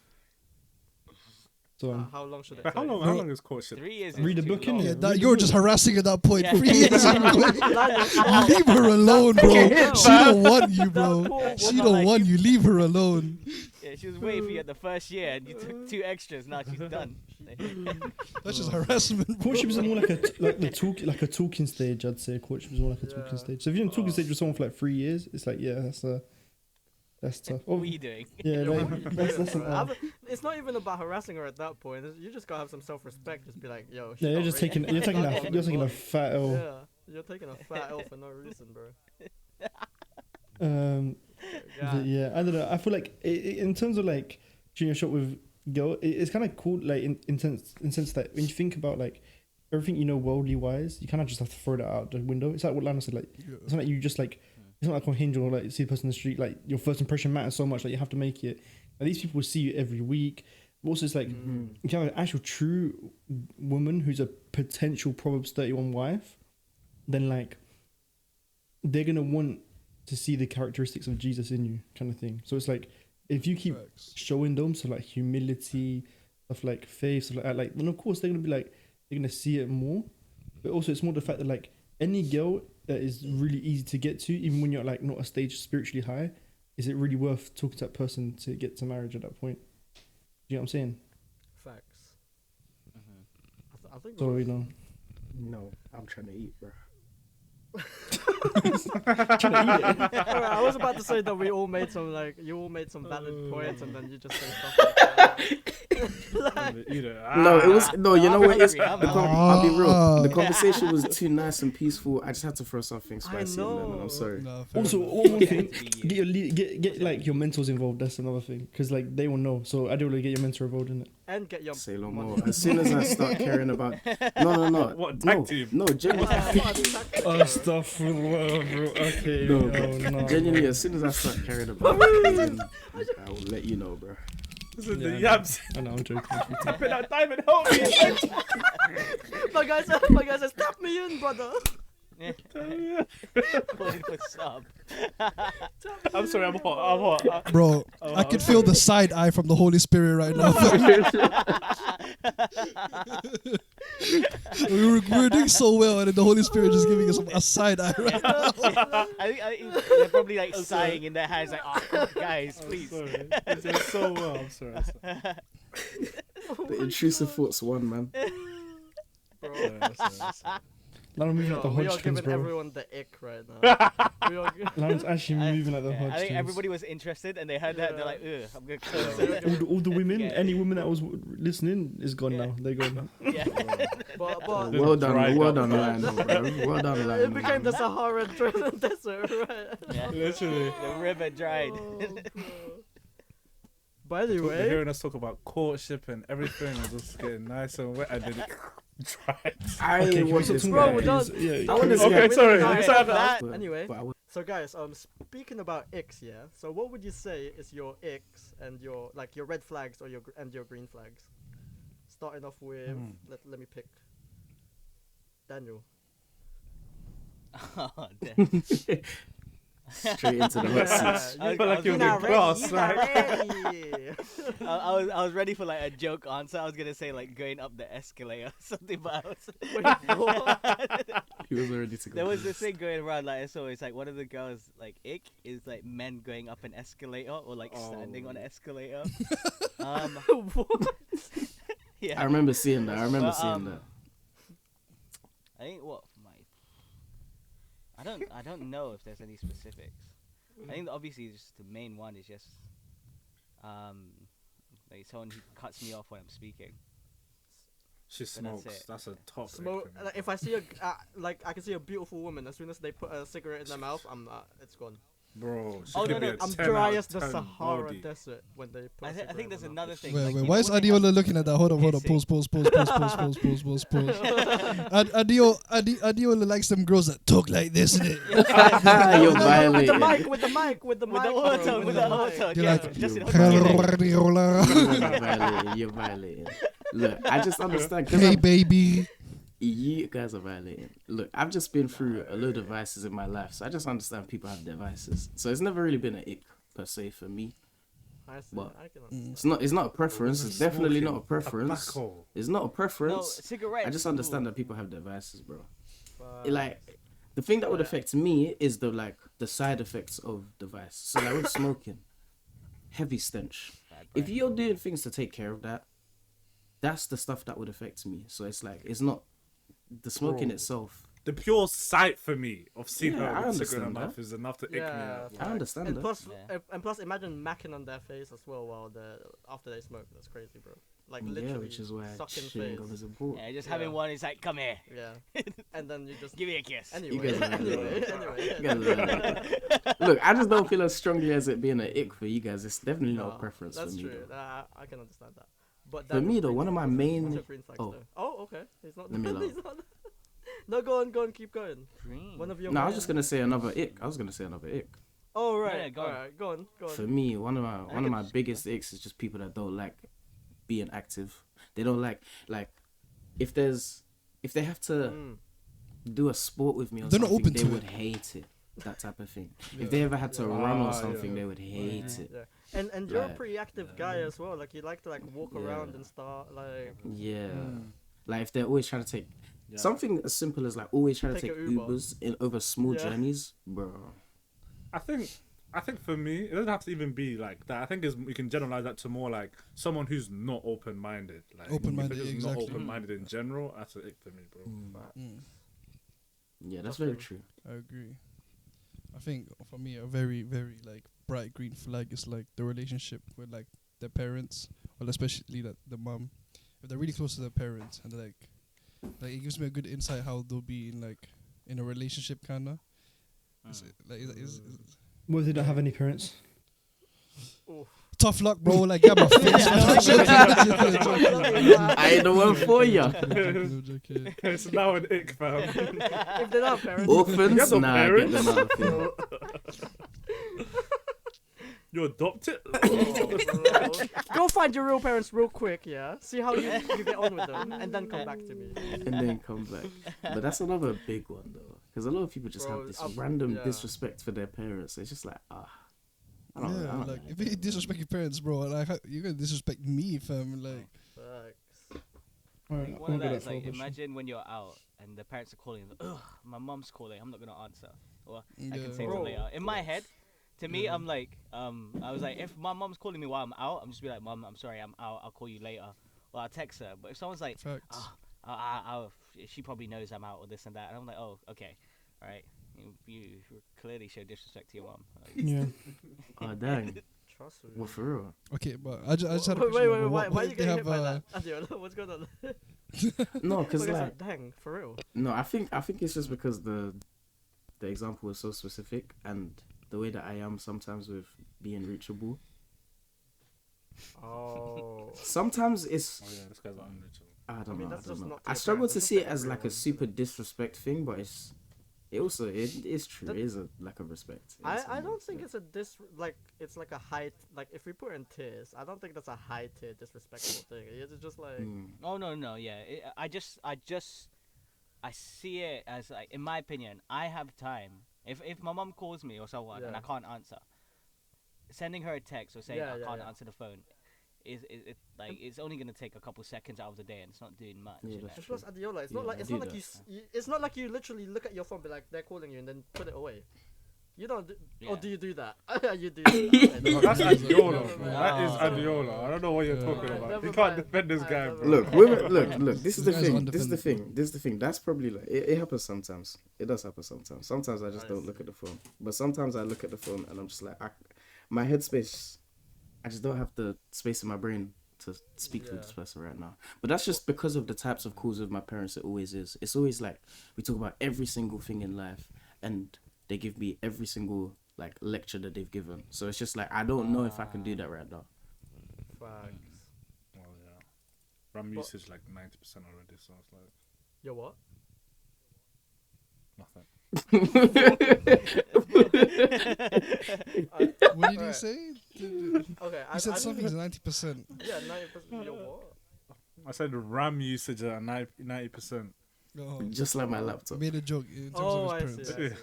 So How long should it How take? long is courtship? 3 years. Read is the too book, long. innit? Yeah, Read that, the you're book. just harassing at that point. Yeah. 3 years. Leave her alone, bro. She don't want you, bro. poor She woman, don't like, want you. Leave her alone. Yeah, she was waiting for you at the first year, and you took 2 extras. Now she's done. That's just harassment. Bro. Courtship is more like a talking stage. I'd say courtship is more like a talking Yeah. stage. So if you're in a talking stage with someone for like 3 years, it's like, yeah, that's tough. What Oh, were you doing? yeah, like, that's an It's not even about harassing her at that point. You just gotta have some self-respect. Just be like, yo. she's yeah, you're not just ready. taking a fat L. Yeah, you're taking a fat L for no reason, bro. But yeah, I don't know. I feel like in terms of like shooting a shot with girl, it's kind of cool. Like in sense that when you think about like everything, you know, worldly wise, you kind of just have to throw that out the window. It's like what Lana said. Like it's not like you just like, it's not like on Hinge or like see the person in the street. Like your first impression matters so much. Like you have to make it. Like, these people will see you every week. But also, it's like you have an actual true woman who's a potential Proverbs 31 wife. Then like they're gonna want to see the characteristics of Jesus in you, kind of thing. So it's like if you keep Facts. showing them so like humility, stuff like faith, stuff like that, like, then of course they're gonna be like, they're gonna see it more. But also it's more the fact that like any girl that is really easy to get to, even when you're like not a stage spiritually high, is it really worth talking to that person to get to marriage at that point? Do you know what I'm saying? Facts. I think. So, you know, no, I'm trying to eat, bro. Alright, I was about to say that we all made some you all made some valid points, and then you just say stuff like that. No, it was no. You know what it is? I'm The hungry. I'll be real. The conversation was too nice and peaceful. I just had to throw something spicy in there, man. know. I'm sorry. Nah, fair also enough. one more thing, get your get like your mentors involved. That's another thing, because like they will know. So I do really get your mentor involved in it. And get your Say no money. more. As soon as I start caring about no, What, no, tag team? no, genuinely, Astaghfirullah, bro. Okay, no, genuinely. As soon as I start caring about it, then I will let you know, bro. This is Yeah, the I know. yabs. I know, I'm joking. Tapping out diamond, help me. my guy says, tap me in, brother. Calling for sub. I'm sorry, I'm hot. Bro, I can feel the side eye from the Holy Spirit right now. we were doing so well, and then the Holy Spirit just giving us a side eye right now. I think they're probably like sighing in their hands, like, oh, guys, please. Sorry. It's doing so well. I'm sorry. The intrusive thoughts won, man. Bro, Sorry. Lana moving like the we are Hodgkins, giving bro. everyone the ick right now. Lana's actually moving like the Yeah, Hodgkins. I think everybody was interested and they heard that. They're like, ugh, I'm gonna close Yeah. it. All the women, Yeah. any women that was listening is gone Yeah. now. They're gone. Yeah. But Well done, Dried well up, done, bro. Lionel, bro. Well done, Lionel. it became the Sahara desert, right? Yeah. Literally. Oh. The river dried. But They're anyway, hearing us talk about courtship and everything and just getting nice and wet and then it dried. I Okay, can we want stop this talking Bro, guy. about we're done. these? Yeah, I wanna see- Okay, sorry. Alright, Sorry. that- But- Anyway, but I would- so guys, speaking about icks, yeah. So what would you say is your icks and your red flags or your green flags? Starting off with let me pick Daniel. Oh, damn. Straight into the hot seat. I felt like you were You're in not class, ready. like- You're not ready. I was ready for like a joke answer. I was gonna say like going up the escalator or something, but I was. Wait, what? He was ready to go. There was this thing going around like so it's like one of the girls like ick is like men going up an escalator or like standing on an escalator. What? Yeah. I remember seeing that. I remember But, seeing that. I think what my I don't know if there's any specifics. I think that obviously just the main one is just like someone who cuts me off when I'm speaking. She that's smokes. it. That's a top. Smoke. Like, if I see I can see a beautiful woman. As soon as they put a cigarette in their mouth, it's gone. Bro, she Oh, could no, be no, a I'm 10 dry out as of the 10 Sahara Moldy. desert when they put. I a think cigarette there's in their another mouth. thing. Wait, like, wait. you Why know is when they Adiola have- looking at that? Hold on. Pause. Adiola likes them girls that talk like this, innit? You're With the violating. mic, with the mic, with the With mic, the bro, auto, with the auto, You're yeah, like- just in You're violating. You're violating. Look, I just understand. 'Cause Hey, baby. you guys are violating. Look, I've just been through a load of vices in my life, so I just understand people have their vices. So it's never really been an ick per se for me. I see. But- I can understand. It's not a preference. It's definitely not a A black preference. hole. It's not a No, preference. cigarettes. I just understand that people have their vices, bro. But- Like the thing that would affect me is the side effects of the vice. So like with smoking, heavy stench. If you're doing things to take care of that, that's the stuff that would affect me. So it's like it's not the smoking Bro. itself. The pure sight for me of seeing Yeah, I her with a cigarette in understand her mouth that. is enough to ick me Yeah, out. I understand and that. plus, Yeah. and plus, imagine macking on their face as well while after they smoke. That's crazy, bro. Like Yeah, literally, which is why sucking chewing gum face. is important. Yeah, just Yeah. having one is like, come here, Yeah, and then you just give me a kiss. anyway, guys are anyway, You guys are- Look, I just don't feel as strongly as it being an ick for you guys. It's definitely not a preference That's for me. true. Though. I can understand that. But For me, though, green one of my flags. main- What's your green flags, oh. though? Oh, okay. He's not. Let me he's not. No, go on, keep going. Green. One of your. No, I was just gonna say another ick. Oh Yeah, right, go on. alright, go on. For me, one of think my biggest icks is just people that don't like being active. They don't like if they have to Mm. do a sport with me or They're not something, open they to would it. hate it. That type of thing. If they ever had to run or Ah, something, yeah. they would hate it. Yeah. And you're a Like, pretty active guy as well. Like you like to like walk around Yeah. and start like. Yeah. Like if they're always trying to take Yeah. something as simple as like always trying to Take take a Uber. Ubers in over small Yeah. journeys, bro. I think for me, it doesn't have to even be like that. I think you can generalize that to more like someone who's not open minded. Like Open-minded, if they're just exactly. not open minded in general. That's an ick for me, bro. Yeah, that's very true. I agree. I think for me, a very, very like bright green flag is like the relationship with like their parents, well, especially that the mom. If they're really close to their parents, and like it gives me a good insight how they'll be in a relationship, kinda. What if they don't have any parents? Tough luck, bro. Like, get my face. I ain't the one for ya. I'm joking. It's now an ick, fam. If they're not parents. Orphans, You have no nah, get parents. them out of here. You adopt it. Go find your real parents real quick, yeah. See how you get on with them, and then come back to me. And then come back. But that's another big one though, because a lot of people just Bro, have this I'm- random yeah. disrespect for their parents. It's just like I don't Yeah, know. like if you disrespect your parents, bro, like you're gonna disrespect me, fam. Like, Facts. Alright, One of I'll go that is for a like, question. imagine when you're out and the parents are calling, ugh, my mom's calling, I'm not gonna answer. Or I Yeah. can say Bro. it later. In my head, to me, I'm like, I was like, if my mom's calling me while I'm out, I'm just be like, Mom, I'm sorry, I'm out, I'll call you later. Or I'll text her. But if someone's like, facts. she probably knows I'm out or this and that, and I'm like, oh, okay, all right. You clearly show disrespect to your mom. Like, Yeah. Oh dang. Trust me. What for real? Okay, but I just had a Wait, question. wait, like, why what are you if they getting hit by have, that? Adio, what's going on? No, because Look, like dang, for real. no, I think it's just because the example was so specific and the way that I am sometimes with being reachable. Oh. Sometimes it's Oh yeah, this guy's unreachable. I don't mean, know. that's I don't just know. not to I your struggle parents, to that's see just it to as like a everyone. super disrespect thing, but it is true. That- It is a lack of respect. in I some don't ways, think yeah. it's it's like a high like if we put in tiers, I don't think that's a high tier disrespectful thing. It's just like oh no, yeah. I see it as like, in my opinion, I have time. If my mom calls me or someone and I Yeah. can't answer, sending her a text or saying Yeah, I yeah, can't yeah. answer the phone is like it's only gonna take a couple seconds out of the day and it's not doing much. Yeah, you know? that's and plus Adiola, it's Yeah, not like I it's do not like that. it's not like you literally look at your phone, be like they're calling you and then put it away. You don't, do, or Yeah. do you do that? You do. That. No, that's Adiola, Never bro. mind. That is Oh. Adiola. I don't know what you're Yeah. talking Alright, about. never You can't mind. defend this Alright, guy, never bro. mind. Look, women, look. This is the This guy's thing. This is the undefendable. thing. This is the thing. That's probably like it happens sometimes. It does happen sometimes. Sometimes I just I don't see. look at the phone. But sometimes I look at the phone and I'm just like, my headspace. I just don't have the space in my brain to speak to Yeah. this person right now. But that's just because of the types of calls with my parents. It always is. It's always like we talk about every single thing in life, and they give me every single like lecture that they've given. So it's just like I don't know if I can do that right now. Facts. Well, yeah. RAM But- usage like 90% already, so it's like Yo, what? nothing. What did he Alright. say? Okay, He said something's 90%. Yeah, 90%. Yo, what? I said RAM usage at 90%. Oh, Just like my laptop. made a joke in terms Oh, of I his see. parents.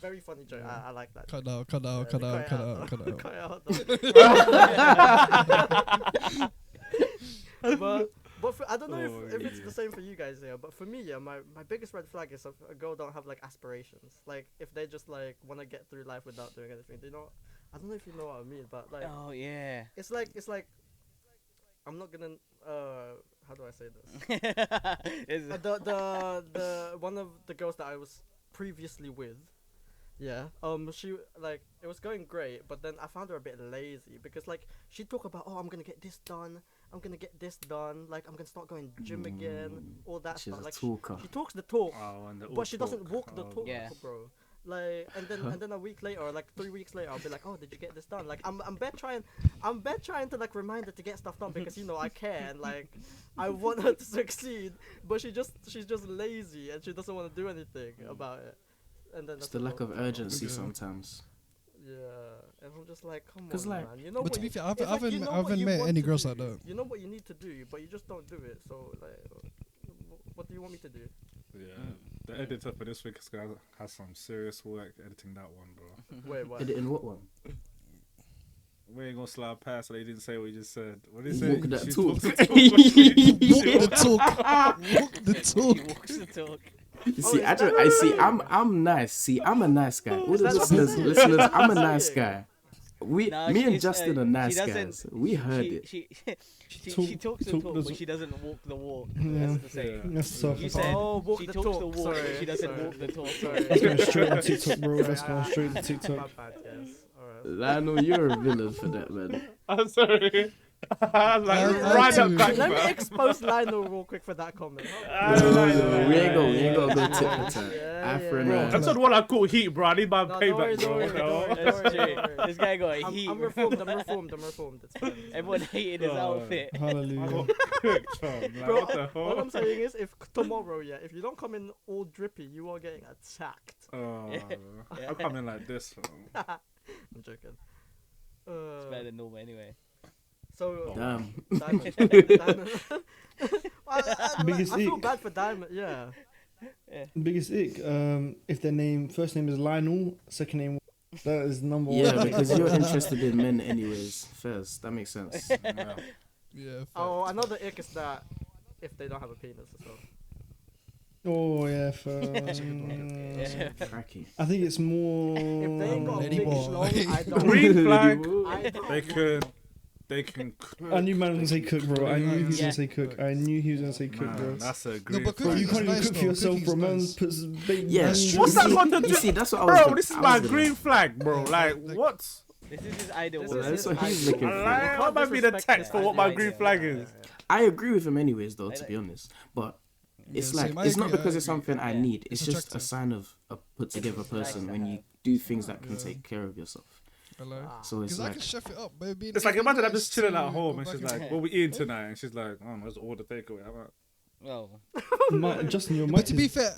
Very funny joke. I like that. Cut out, cut out, cut out, cut out, cut out. Cut it out. But for, I don't know Oh, if it's yeah. the same for you guys here. But for me, yeah, my biggest red flag is if a girl don't have like aspirations. Like if they just like want to get through life without doing anything. Do you know? I don't know if you know what I mean, but like Oh yeah. it's like I'm not gonna how do I say this? It's- The one of the girls that I was previously with, yeah, she like it was going great, but then I found her a bit lazy because like she'd talk about, oh, I'm gonna get this done, I'm gonna get this done, like I'm gonna start going gym again, all that She's stuff. a Like talker. she talks the talk, Oh, and the but she doesn't walk the talk, Yeah. bro. Like and then a week later, or like 3 weeks later, I'll be like, oh, did you get this done? Like I'm trying to like remind her to get stuff done because I care and like I want her to succeed, but she's just lazy and she doesn't want to do anything about it. And then It's that's the lack of problem. urgency Yeah. sometimes. Yeah, and I'm just like, come on, 'Cause, like- man. You know But what to be you- fair, I it's like, you know I what haven't you met want any to girls do. like that. You know what you need to do, but you just don't do it. So like, what do you want me to do? Yeah, the editor for this week is gonna have some serious work editing that one, bro. Wait, what? In what one? We ain't gonna slide past it. He didn't say what he just said. What did he say? Walk that She talk. talks the talk. Walk the talk. Walk the He talk. walks the talk. You see, is I that just, right? I'm nice. See, I'm a nice guy. All Is the that what I'm listeners, saying? I'm a That's nice saying. guy. Me No, and she's, Justin are she nice doesn't- guys. We heard she, it. She talks the talk talk, the but talk. she doesn't walk the walk. Yeah. That's the same. That's so You funny. said Oh, walk she the talks talk. the walk, Sorry, but she doesn't sorry. walk the talk. Sorry. That's going straight to TikTok, bro. That's Sorry, going straight to My TikTok. bad, yes. Alright. Lionel, you're a villain for that, man. I'm sorry. I was like, I right too. up back, Let me man. expose Lionel real quick for that comment. We ain't gonna go tit for tat. Yeah, Eye for an yeah. eye. Episode 1 I caught heat, bro. I need my No, payback, don't worry, bro. don't worry, don't That's worry, true. don't worry. This guy got a heat. I'm bro. reformed. It's fine. Everyone hated his Oh. outfit. I Hallelujah. got cooked, fam. Like, Bro, what the all I'm hell? saying is, if tomorrow, if you don't come in all drippy, you are getting attacked. Oh, I'm coming like this, fam. I'm joking. It's better than normal anyway. So, Damn. Diamond. Diamond. Biggest I feel ick. bad for Diamond. Yeah. Biggest ick. If their first name is Lionel, second name, that is number Yeah, one. because you're interested in men anyways. First, that makes sense. Yeah. Yeah. Oh, another ick is that if they don't have a penis as well. Oh yeah, Yeah. Cracky. I think it's more. If they ain't got a Lady big boy. schlong, I don't. Green flag. I don't They want- could they can cook. I knew man was gonna say cook, bro. I knew he was Yeah. gonna say cook. I knew he was gonna say cook, bro. Man, that's a No, green but Bro, flag. you can't even nice cook though. for yourself, Cooking's bro. Man nice. puts bacon. Yeah, onions, true. What's that cheese. got to do? You see, that's what I was. Bro, this is my green flag, bro. Like, what? This is his ideal This world. is That's what his he's ideal looking world. for. You Like, can't what might be the disrespect text his for what my ideal green world. flag Yeah, is? yeah, yeah. I agree with him anyways, though, to Like- be honest. But it's Yeah, like same. I it's not agree, because I it's agree. something I Yeah. need. It's It's just a attractive. sign of a put together person to when you have. do things that can Yeah. take care of yourself. Hello. Ah. So it's Because I like can chef it up, baby. It's like imagine I'm just chilling at to home go and back she's and- like, "What we eating tonight?" And she's like, "Oh, let's order takeaway." I'm like, Oh. Justin, your But mic to be is. fair,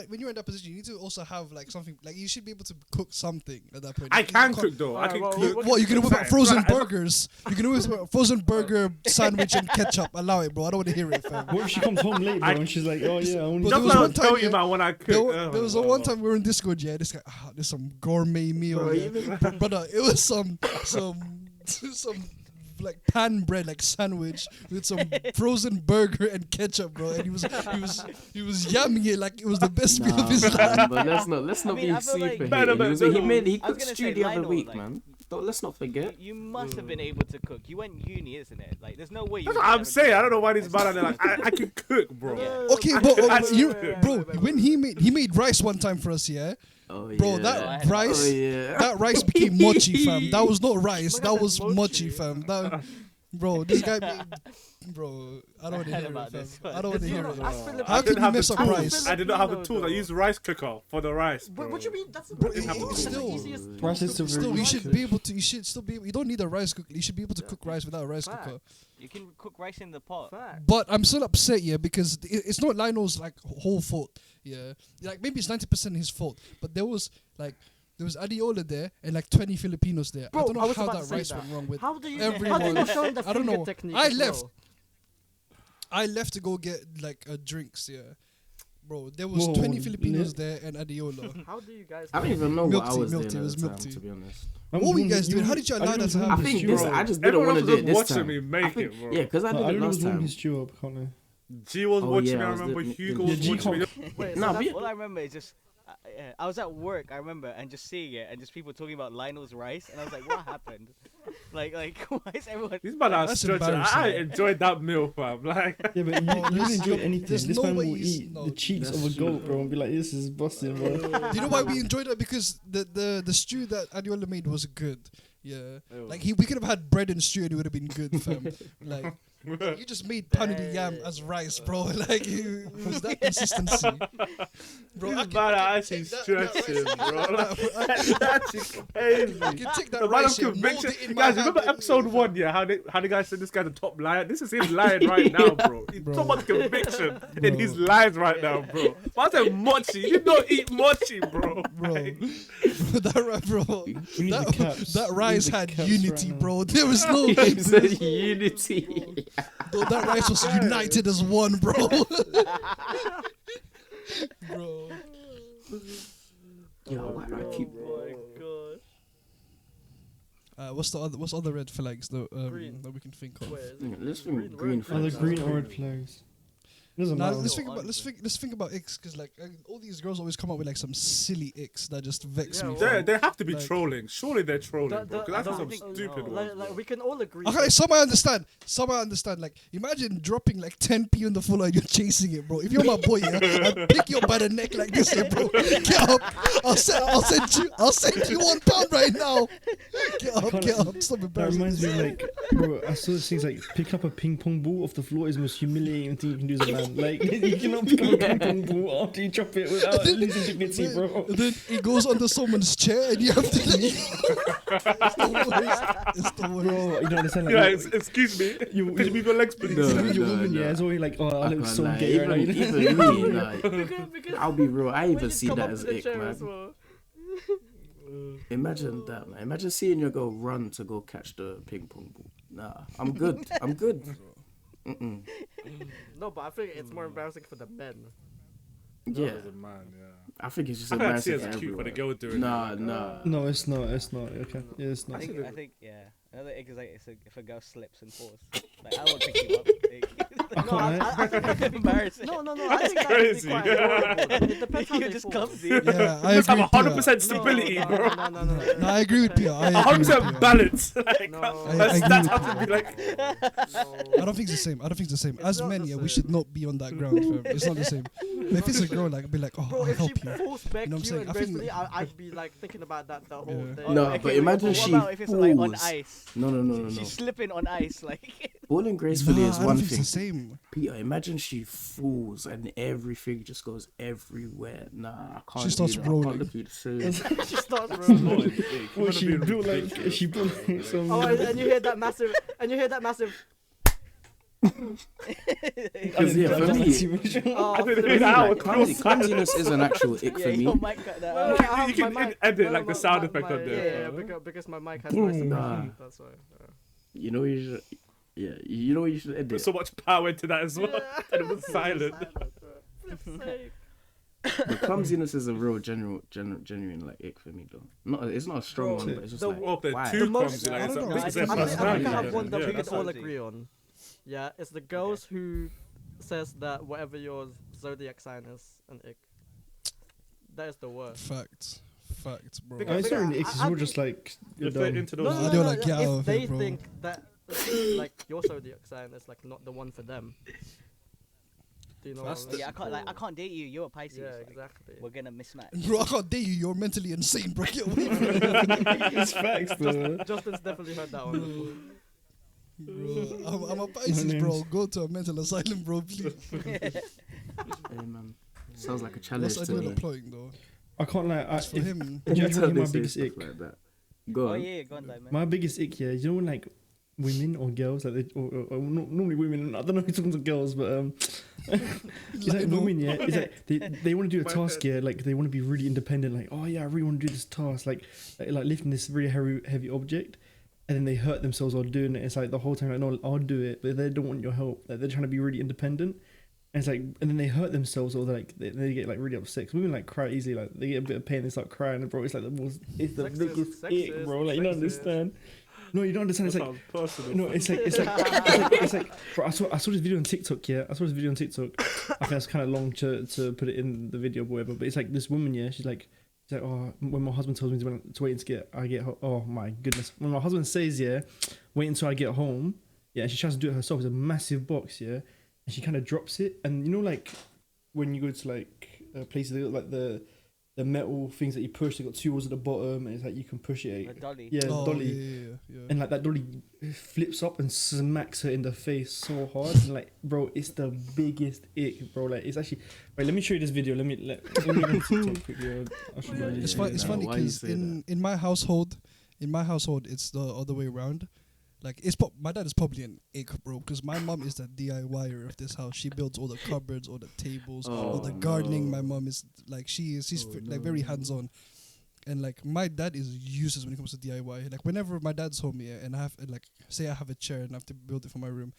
when you're in that position, you need to also have like something. Like you should be able to cook something at that point. I You can can't- cook though. I Alright, can well, cook. What you can whip out Fine. frozen Right, I- burgers? You can whip out frozen burger sandwich and ketchup. Allow it, bro. I don't want to hear it, fam. What if she comes home late, bro, and she's like, "Oh yeah, I only." But Just there was like I one time, tell you, yeah, man, when I cook. There was a one time we were in Discord, yeah. This guy, there's some gourmet meal, Bro, yeah. even- Brother, it was some like pan bread, like sandwich with some frozen burger and ketchup, bro. And he was yamming it like it was the best meal of his life. man, but let's not I mean, be I feel like- super No, no, hating. but- He I was cooked gonna stew say the other Lionel, week, like- man. Let's not forget. You must have been able to cook. You went uni, isn't it? Like, there's no way you. That's would what I'm never saying. do I that. don't know why these man are there like, I can cook, bro. Yeah. Okay, but Wait, bro, when he made rice one time for us, yeah, Oh yeah. bro, I that had- rice. Oh yeah. That rice became mochi, fam. That was not rice. Look That at was that mochi, mochi. fam. Bro, this guy, bro, I don't want to heard hear about it, fam. this I one. don't want to Did you hear know- it. as Filip- How I can didn't you have the mess up tools. rice? I did not have the Filipino, tools. I though. used rice cooker for the rice, bro. But what you mean? That's Bro, that's it- it's the still- easiest. Rice is still Still, very you should good. be able to. You should still be. You don't need a rice cooker. You should be able to cook rice without a rice Fact. cooker. You can cook rice in the pot. Fact. But I'm still upset, yeah, because it's not Lionel's like whole fault. Yeah, like maybe it's 90% his fault. But there was Adiola there and like 20 Filipinos there. Bro, I don't I know was how about to that say rice that. went wrong with How do you everyone. show the I don't finger know. technique? I as left. well? I left to go get like drinks, yeah. Bro, there was Whoa, 20 Filipinos lit. there and Adiola. How do you guys? I don't even know Milk what I tea, was milk doing tea, it at was the milk time, tea. to be honest. What were you guys doing? How did you allow that to I happen? think Bro, this. I just didn't everyone want to else do it was this watching time. me make I think, it, bro. yeah, because I did I it don't know last what's wrong time. with his stew up, can't I? G was Oh, watching yeah, me. I I was remember the- Hugo the- was G watching me. Wait, Nah, so be- that's- All I remember is just I was at work. I remember and just seeing it and just people talking about Lionel's rice, and I was like, "What happened? like, why is everyone?" These man are That's stretching. embarrassing. I enjoyed that meal, fam. Like, Yeah, but you didn't enjoy anything. there's This no man way will he's- eat no, the cheeks of a that's goat, true. bro, and be like, "This is busting, bro." Do you know why we enjoyed it? Because the stew that Adiola made was good. Yeah, like we could have had bread and stew and it would have been good, fam. Like you just made pounded yam as rice, bro. Like it was that consistency, bro. these I man can are actually take that stretching, rice- bro. Like, I that's crazy. can take that The man of rice and mold conviction. it in my Guys, hand remember and- episode 1, yeah? How the guy said this guy's the top lion? This is him lying right now, bro. He's Bro. so much conviction in Bro. his lies right now, bro. I said mochi. You don't eat mochi, bro. bro. Like, Bro, We need the caps. that We rice need the had caps unity, right now. bro. There was no, He said unity. that rice was united as one, bro. Bro. Yo, why do I keep? Oh my god. What's other red flags Green. that we can think of? Wait, is Yeah, it let's green think green red Oh, the flags? green or red flags. Doesn't Nah, matter. let's think about icks because like all these girls always come up with like some silly icks that just vex Yeah, me. well, fam. they have to be Like- trolling. Surely they're trolling, The- bro. Because the- that's some I think- stupid no. ones. Like we can all agree. Okay, some I understand. Some I understand. Like, imagine dropping like 10p on the floor and you're chasing it, bro. If you're my boy, yeah, I'll pick you up by the neck like this, yeah, bro. Get up. I'll send you £1 right now. Get up. Stop That embarrassing reminds me, yourself. like, bro, I saw things like pick up a ping pong ball off the floor is the most humiliating thing you can do as a man. Like, you cannot pick up a ping pong ball after you drop it without losing dignity, bro. And then it goes under someone's chair and you have to like, it's the worst. It's the worst. Bro, you don't understand. Like, Yeah, you- excuse me. you- Could you move your legs, please? No. with your no, woman, no. yeah, it's always like, oh, I I look can't so lie. gay right now. Even you know? me, like, because I'll be real. I when even you see come that up as to the ick, chair man. as well. Imagine that, man. Imagine seeing your girl run to go catch the ping pong ball. Nah, I'm good. I'm good. Mm-mm. No, but I think it's more embarrassing for the men. Yeah, As a man, yeah. I think it's just I can't see embarrassing it's for cute for the everyone. girl doing Nah, it. nah. No, it's not. It's not. Okay. Yeah, it's I not. think yeah. Another ick is like if a girl slips and falls. Like I won't pick you up. I can't lie. I think that could be Embarrassing. No, I think that crazy. could be quite adorable. It depends how You're they just fall. clumsy. Yeah, I You must agree. have with 100% Pierre. stability, no, bro. No, I agree with Pierre. I agree with 100% Pierre. balance. Like, No. that's I that's agree how with to be like. I don't think it's the same. I don't think it's the same. It's As not men, the yeah, same. we should not be on that ground, fam. It's not the same. But if it's a girl, like, be like, oh, Bro, I'll if help she you. falls back You know what I'm you saying? and I think- gracefully, I'd be like thinking about that the whole Yeah. day. No, Okay, but wait, imagine what she about if it's like on falls. ice? No. She's slipping on ice, like. Falling gracefully Nah, is I don't one think thing. it's the same. Peter, imagine she falls and everything just goes everywhere. Nah, I can't. She starts do that. I rolling. can't look at you the same. She starts Not rolling. in big. Well, You she wanna be built like ridiculous. she built like some. Oh, and you hear that massive, Because yeah, for me, Oh, I for didn't the hear that. I music. was clumsiness is an actual ick Yeah, for me. your mic cut that No, out. no, I have You can my mic- edit no, like the my- sound my- effect my- on there. Yeah, because my mic has Boom. nice Nah. effect. That's why. You know you should. Yeah, you know what you should edit. Put so much power into that as well. And it was silent. Flip's sake. The clumsiness is a real genuine like ick for me though. Not it's not a strong Bro, one, but it's just the- like Well, they're why? too The most- clumsy. Like, I it's don't a- know. it's I a think- I think personality. I have one that Yeah, we that's can all what- agree on. Yeah, it's the girls who says that whatever your zodiac sign is an ick. That is the worst. Facts, bro. Because- I saw in the X, I- it's I all think- just like. you're If they're dumb. into No, those. no, Nah, no, they're no, like, no. get out If of they here, bro. think that like your zodiac sign is like not the one for them. Do you know? That's what I mean? Yeah, I can't date you. You're a Pisces. Yeah, like, exactly. We're gonna mismatch. Bro, I can't date you. You're mentally insane, bro. Get away from me. It's facts though. Justin's definitely heard that one. Bro, I'm a Pisces, bro. Go to a mental asylum, bro, please. Hey, man. Sounds like a challenge What's to I do me. with deploying, though? I can't lie. As for him, Do you That's know how they my say biggest stuff ick? like that. Go Oh on. yeah, go on, man. My biggest ick, yeah. You know when like women or girls, like normally women. I don't know if you're talking to girls, but it's like no. women, yeah. It's like they want to do a task, yeah. Like they want to be really independent. Like, oh yeah, I really want to do this task, like lifting this really heavy object, and then they hurt themselves while doing it. It's like the whole time, like, no, I'll do it, but they don't want your help. Like they're trying to be really independent. And it's like, and then they hurt themselves, or like they get like really upset. 'Cause women like cry easily, like they get a bit of pain, they start crying, and bro, it's like the most, it's the Sexist, biggest ick, bro. Like you don't sexist. understand. No, you don't understand. It's That like, sounds personal. no, it's like, bro, I saw this video on TikTok. Yeah, I saw this video on TikTok. I think it's kind of long to put it in the video, boy. But it's like this woman. Yeah, she's like, oh, when my husband tells me to wait until I get home. Oh my goodness, when my husband says, yeah, wait until I get home. Yeah, and she tries to do it herself. It's a massive box. Yeah, and she kind of drops it. And you know, like when you go to like places, they got like the metal things that you push. They got two wheels at the bottom, and it's like you can push it. A dolly. Yeah, Oh, dolly. yeah. And like that dolly flips up and smacks her in the face so hard. And like, bro, it's the biggest ick, bro. Like, it's actually. Wait, let me show you this video. Let me go on TikTok quickly. I'll show you It's, this. it's Nah, funny why you because say in my household, it's the other way around. Like my dad is probably an ick, bro, because my mom is the DIYer of this house. She builds all the cupboards, all the tables, all the gardening. no. My mom is like she's Oh, like very hands on, and like my dad is useless when it comes to DIY. Like whenever my dad's home, yeah, and I have like say I have a chair and I have to build it for my room.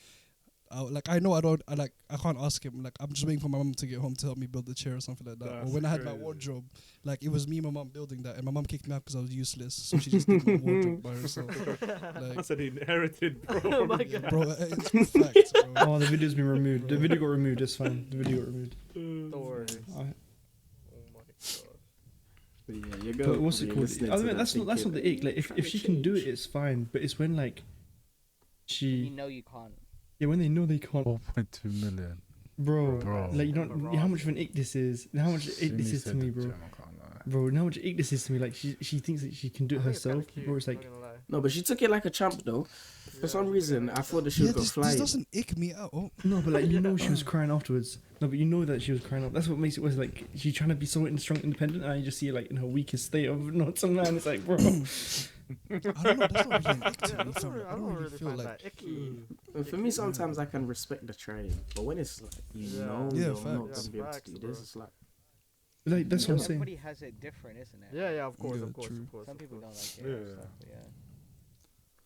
I know I can't ask him. Like I'm just waiting for my mom to get home to help me build the chair or something like that. Or That's when I had my crazy. wardrobe, like it was me and my mom building that, and my mom kicked me out because I was useless, so she just did my wardrobe by herself. I Like, said he inherited, bro. Oh my god. bro, it's facts, bro. Oh, the video's been removed. The video got removed. It's fine. The video got removed. Don't worry. I, Oh my god. But yeah, you go. but what's it you're to listening I to mean, that that's not thinking, the ick. Like if she can do it, it's fine. But it's when like You know you can't. when they know they can't, 4.2 million. bro. Bro. Like you don't. How much of an ick this is? How much ick this is to me, bro. Bro, how much ick this is to me. Like she thinks that she can do it I think it's kinda herself. cute, Bro, it's not like. gonna lie. No, but she took it like a champ though. For some reason, I thought the shit Yeah, got this flying. doesn't ick me out. Oh, No, but like you know she was crying afterwards. No, but you know that she was crying. That's what makes it worse. Like she's trying to be so strong, independent, and you just see her like in her weakest state of not some man. It's like, bro. I don't know. That's not really an ick to me. I fam. don't I don't really feel find like. that icky. For me, sometimes I can respect the trying, but when it's like you Yeah. know Yeah, you're not facts. gonna be able to Facts, do bro. this, it's like Like that's what I'm saying. Everybody has it different, isn't it? Yeah, of course, Yeah, of course, true. of course. Some of people course. don't like it. Yeah. Yeah. Stuff, yeah.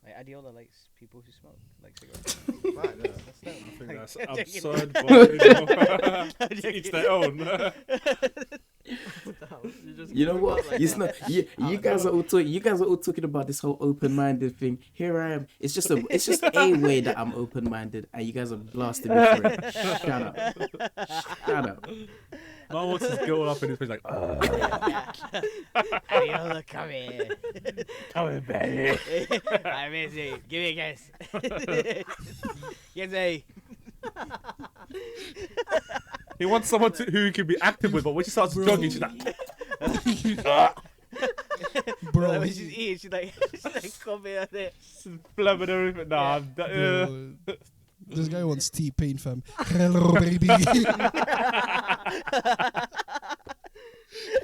Like Adiola likes people who smoke, like cigarettes. Right, yeah. That's them. I think that's I'm joking. absurd, but you know, each their own. What the hell? You just You know give what? up like It's that. not. You guys are all you guys are all talking about this whole open-minded thing. Here I am. It's just a way that I'm open-minded, and you guys are blasting me for it. Shut up. Shut up. Man wants his girl up in his face like, Ariola, come here. come here, baby. I'm busy. Give me a kiss. Kiss me. He wants someone who he can be active with, but when she starts jogging, she's like, Bro, Like, when she's eating, she's like, come here. blabbing everything. Nah, I'm bro, this guy wants T-Pain, fam. Hello, baby.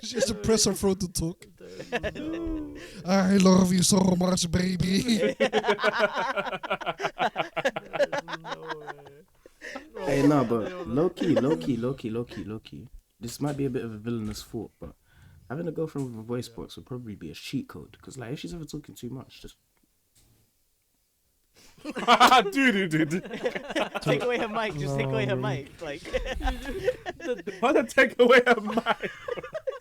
She has to press her throat to talk. I love you so much, baby. Hey, no, but low key. This might be a bit of a villainous thought, but having a girlfriend with a voice box would probably be a cheat code. Because, like, if she's ever talking too much, just dude. Take away her mic. Just take away her mic. Like, Why not take away her mic?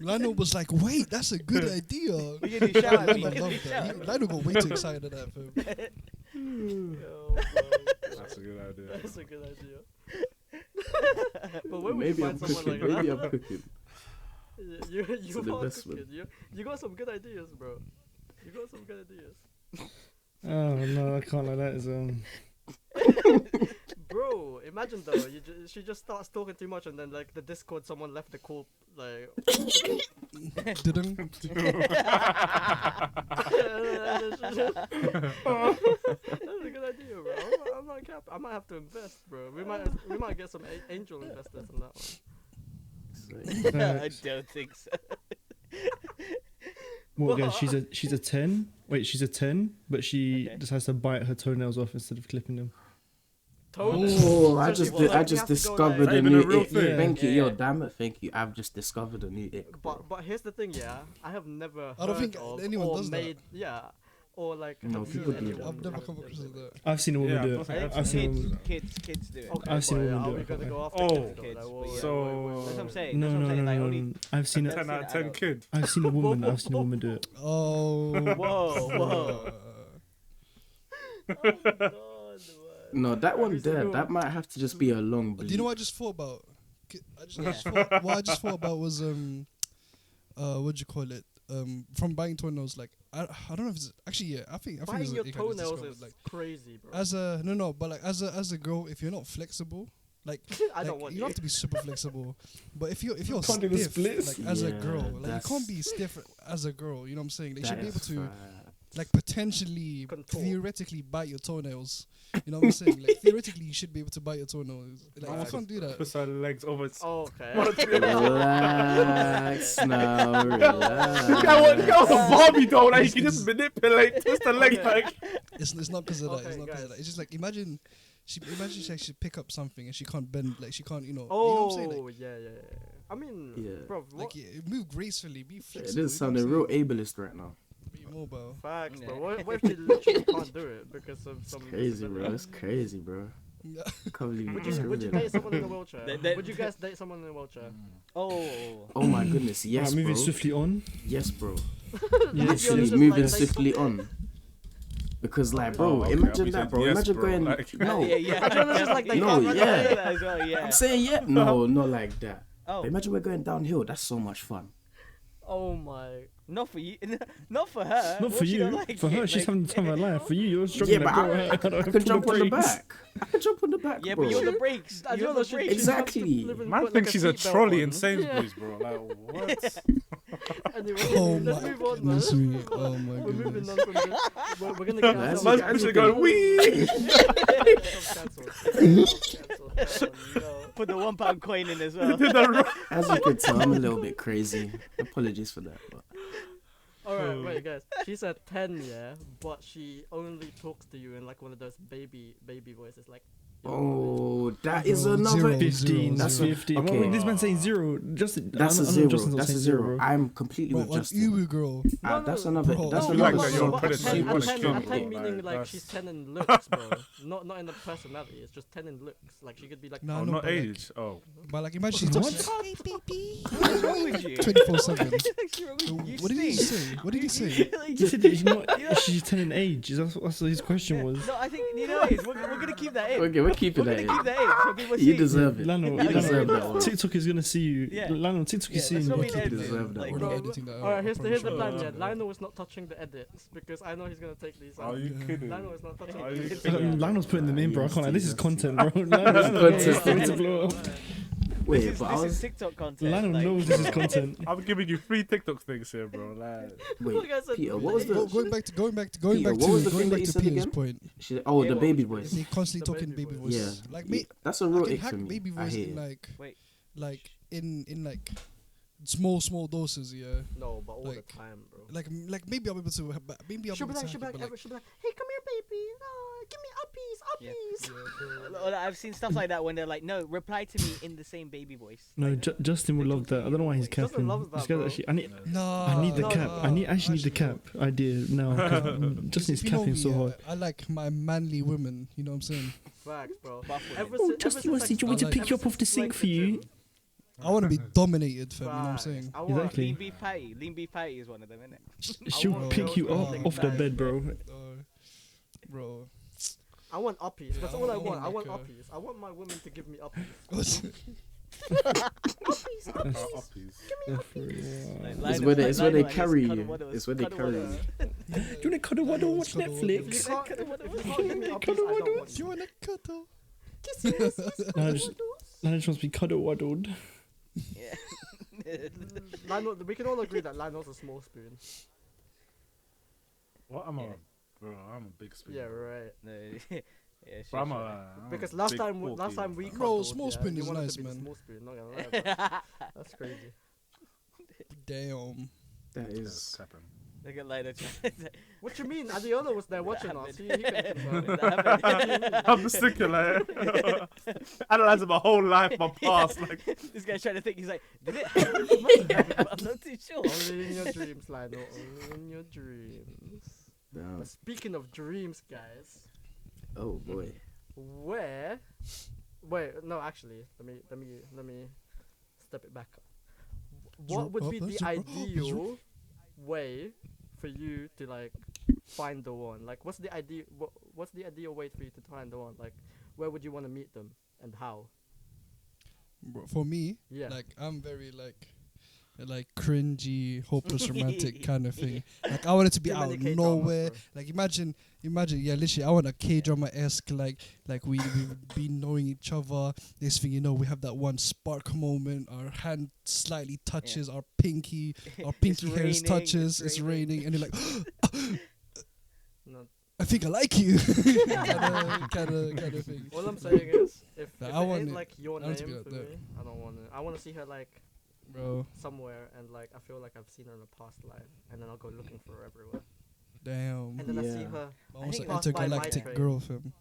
Lano was like, wait, that's a good idea. we can do shout out. Lano loved that. Lano got way too excited at that, fam. That's a good idea. That's a good idea. But where would maybe you I'm find someone cooking. like Maybe that? I'm cooking. You an are investment. cooking. You got some good ideas, bro. You got some good ideas. Oh no, I can't like that. Is Bro, imagine though, she just starts talking too much, and then like the Discord, someone left the call, like. Didn't. That's a good idea, bro. I'm not cap. I might have to invest, bro. We might get some angel investors on that one. I don't think so. what, guys? She's a 10. Wait, she's a 10, but she Okay. decides to bite her toenails off instead of clipping them. Oh, I So just she will, like, I you just have to go, discovered like- a Ain't been a new real ick. thing. Thank you, Yeah. yo, damn it, thank you. I've just discovered a new ick. Bro. But here's the thing, yeah. I have never. I don't heard think of anyone or does that. made, yeah, or like. No, have people seen do anyone I've never have come done across that. I've seen a woman Yeah, do I it. don't think I've seen a woman. Kids do it. Okay, I've seen a but, woman are do we it. gonna go after Oh. kids, though? Kids, Like, but whoa, yeah. So- That's what I'm saying. No, That's what I'm no, saying. no, Like, no, only no. I've seen a, 10 out of 10 adult. kid. I've seen a woman. I've seen a woman do it. Oh. Whoa. No, that one Every there, single- that might have to just be a long bleed. Do you know what I just thought about? What I just thought about was what'd you call it? From buying toenails, like I don't know if it's actually, yeah, I think Buying it's your it kind of toenails discovered, is like crazy, bro. as a but like as a girl, if you're not flexible, like I don't like, want you you. don't have to be super flexible, but if you're Can't stiff, do the splits. like as a Yeah, girl, like you that's- can't be stiff as a girl. You know what I'm saying? They That should be is able to fact. like potentially Control. theoretically bite your toenails. You know what I'm saying? Like theoretically, you should be able to bite your toenails. Like you Right. can't do that. Puts her legs over its. Oh, okay. Relax now, relax. You got a Barbie doll that you can just manipulate, twist the legs Okay. like. It's not because of that. Okay, It's not because of guys. that. It's just like imagine she should pick up something and she can't bend, like she can't, you know. Oh, you know what I'm saying? Like, yeah. I mean, Yeah. bro, what? like yeah, move gracefully, be It flexible. is sounding real ableist right now. Be mobile. Facts, bro. Yeah. What if she literally can't do it because of some? Crazy, bro. It's crazy, bro. Yeah. I can't believe you Would just you realized. date someone in a wheelchair? That- Would you guys date someone in a wheelchair? Oh. Oh my goodness, yes, Alright, moving bro. swiftly on. Yes, bro. Yes, You're Literally just moving like, swiftly on. Because, like, bro, Oh, okay, imagine I that, said bro. yes, imagine bro, going. like- No, Yeah. I don't know, just like they No, can't. yeah. That as well, yeah. I'm saying yeah. No, not like that. Oh. But imagine we're going downhill. That's so much fun. Oh my. Not for you. Not for her. Not What for she you. don't like For her, it, she's like- having the time of her life. For you, you're struggling. Yeah, but I don't can jump on the brakes. back. I can jump on the back, Yeah, bro. but you're the brakes. I You're don't the know, she- brakes. she has to Exactly. live and Man put, thinks like, she's a seatbelt trolley on. in Sainsbury's, bro. Like, what? Anyway, Oh let's my move on, man. goodness me. Oh my We're moving goodness. on from this. We're gonna get That's ourselves what Man's guys pushing are going, wee! cancelled. Put the £1 coin in as well. As you can tell, I'm a little bit crazy. Apologies for that. But Alright, wait, guys. She's a 10, yeah, but she only talks to you in like one of those baby voices, like. Oh, that is Bro, another zero. 15, That's Zero. 50. okay. Well, this man saying zero. Justin, That's I a know zero. Justin's not That's a saying zero. bro. I'm completely Bro, with on Justin. Uwu girl. That's another. Bro, That's no, like another that you're a sort predator, of you wanna serious kill at me. 10 Like, meaning like that's- she's 10 in looks, bro. not in the personality. It's just 10 in looks. Like she could be like. Nah, Oh, no, not but like- age. Oh, But like, imagine she's What? touching Hey, baby. What's wrong with you? 24/7. What's wrong with you? What did he stink. say? What did he say? Like, He said that she's not. Yeah. She's 10 in age. That's what his question was. No, I think you know what it is. We're gonna keep that in. Okay, we're keeping We're that gonna keep in. that in. So people You see. deserve it. Lano, You Yeah, deserve yeah. that one. TikTok is gonna see you. Yeah. Lano, TikTok Yeah, is seeing that's what you. we keep did. deserve that Like, We're one. not Bro, editing that. Alright, here's the I plan. promise Yeah, you. Lionel is not touching the edits because I know he's gonna take these out. are you kidding? Lionel is not touching Are the you edits. kidding? Lano's putting them in, bro. I can't lie. This is content, bro. content. Lano to blow up. Wait, but I This is was. TikTok content. Lano like- knows this is content. I'm giving you 3 TikTok things here, bro. Like, Wait, Look, I said Peter, three. what was Go- the? going back to Peter, what was the thing that you Peter's said again? point. Oh, Yeah, the what baby was voice. They constantly The talking baby baby voice. voice. Yeah, Like me, that's a I real can ick for hack me. baby I voice hate in it. like Wait. like in like small doses. Yeah. No, but all Like- the time, bro. Like maybe I'll be able to. Maybe I'll be She'll able be to. like, she'll be hack it, like, but she'll be like, hey, come here, baby. Oh, give me Yeah. uppies. yeah, Or I've seen stuff like that when they're like, "No, reply to me in the same baby voice." No, Like, Justin would love that. I don't know why he's Justin capping. loves that, This guy's bro. actually. No, I need the no, cap. no, I actually need the cap idea now. 'Cause Justin is If you know capping me, so yeah, hard. I like my manly women. You know what I'm saying? Facts, bro. buff women. Ever Oh, since- Justin, ever what since did you I- want to like- pick you up off the ever since, sink like, for the you? gym. I want to be dominated, fam. You know what I'm Facts. saying? I want Exactly. Lean beef patty. Lean beef patty is one of them, isn't it? She'll want pick girls you to up take off the back. bed, bro. Bro. I want uppies. That's Yeah, all I I want. want I want like a- uppies. I want my women to give me uppies. uppies. Like, It's Lionel- where they, like it's where they Lionel and his carry cuddle you. waddles. It's where they Cuddle carry waddles. you. Do you want to cuddle waddle and watch Cuddle If waddle. you Netflix? can't, if you can't give me uppies, I don't want You you. wanna cuddle? No, Lana just wants to be cuddle waddled. Yeah. Lionel, we can all agree that Lionel's a small spoon. What am I? Yeah. Bro, I'm a big spoon. Yeah, right. No, yeah, But I'm sure. a Because a last big time, porky. last time we Bro, cuddled, small yeah, spoon you is wanted nice, to be the man. small spoon, not gonna lie, bro. That's crazy. Damn. That That's is. capping. Look at Lionel. What you mean? Adiola was there watching us. He can confirm. I'm sticking like analyzing my whole life, my past. Like, This guy's trying to think. He's like, did it happen? It must have, but I'm not too sure. Only in your dreams, Lionel. Only in your dreams. Damn. But speaking of dreams, guys, Oh boy. where? Wait, no, actually, let me step it back. What would be the ideal way for you to like find the one? Like, what's the ideal way for you to find the one? Like, where would you want to meet them and how? Bro, for me, Yeah. like I'm very like cringy, hopeless romantic kind of thing. Like I want it to be Too out many of K-dramas, nowhere. bro. Like imagine, yeah, literally, I want a K-drama esque. Like we've been knowing each other. Next thing you know, we have that one spark moment. Our hand slightly touches our pinky. Our pinky hairs raining, touches. it's It's raining, and you're like, No, I think I like you. kind of thing. all I'm saying is, if Like, it I want ain't it- like your I name want it to be for like that. me, I don't want it. I want to see her like Bro, somewhere, and like I feel like I've seen her in a past life, and then I'll go looking for her everywhere, damn. and then I see Yeah. her. Almost think an passed by my intergalactic train. girl, fam.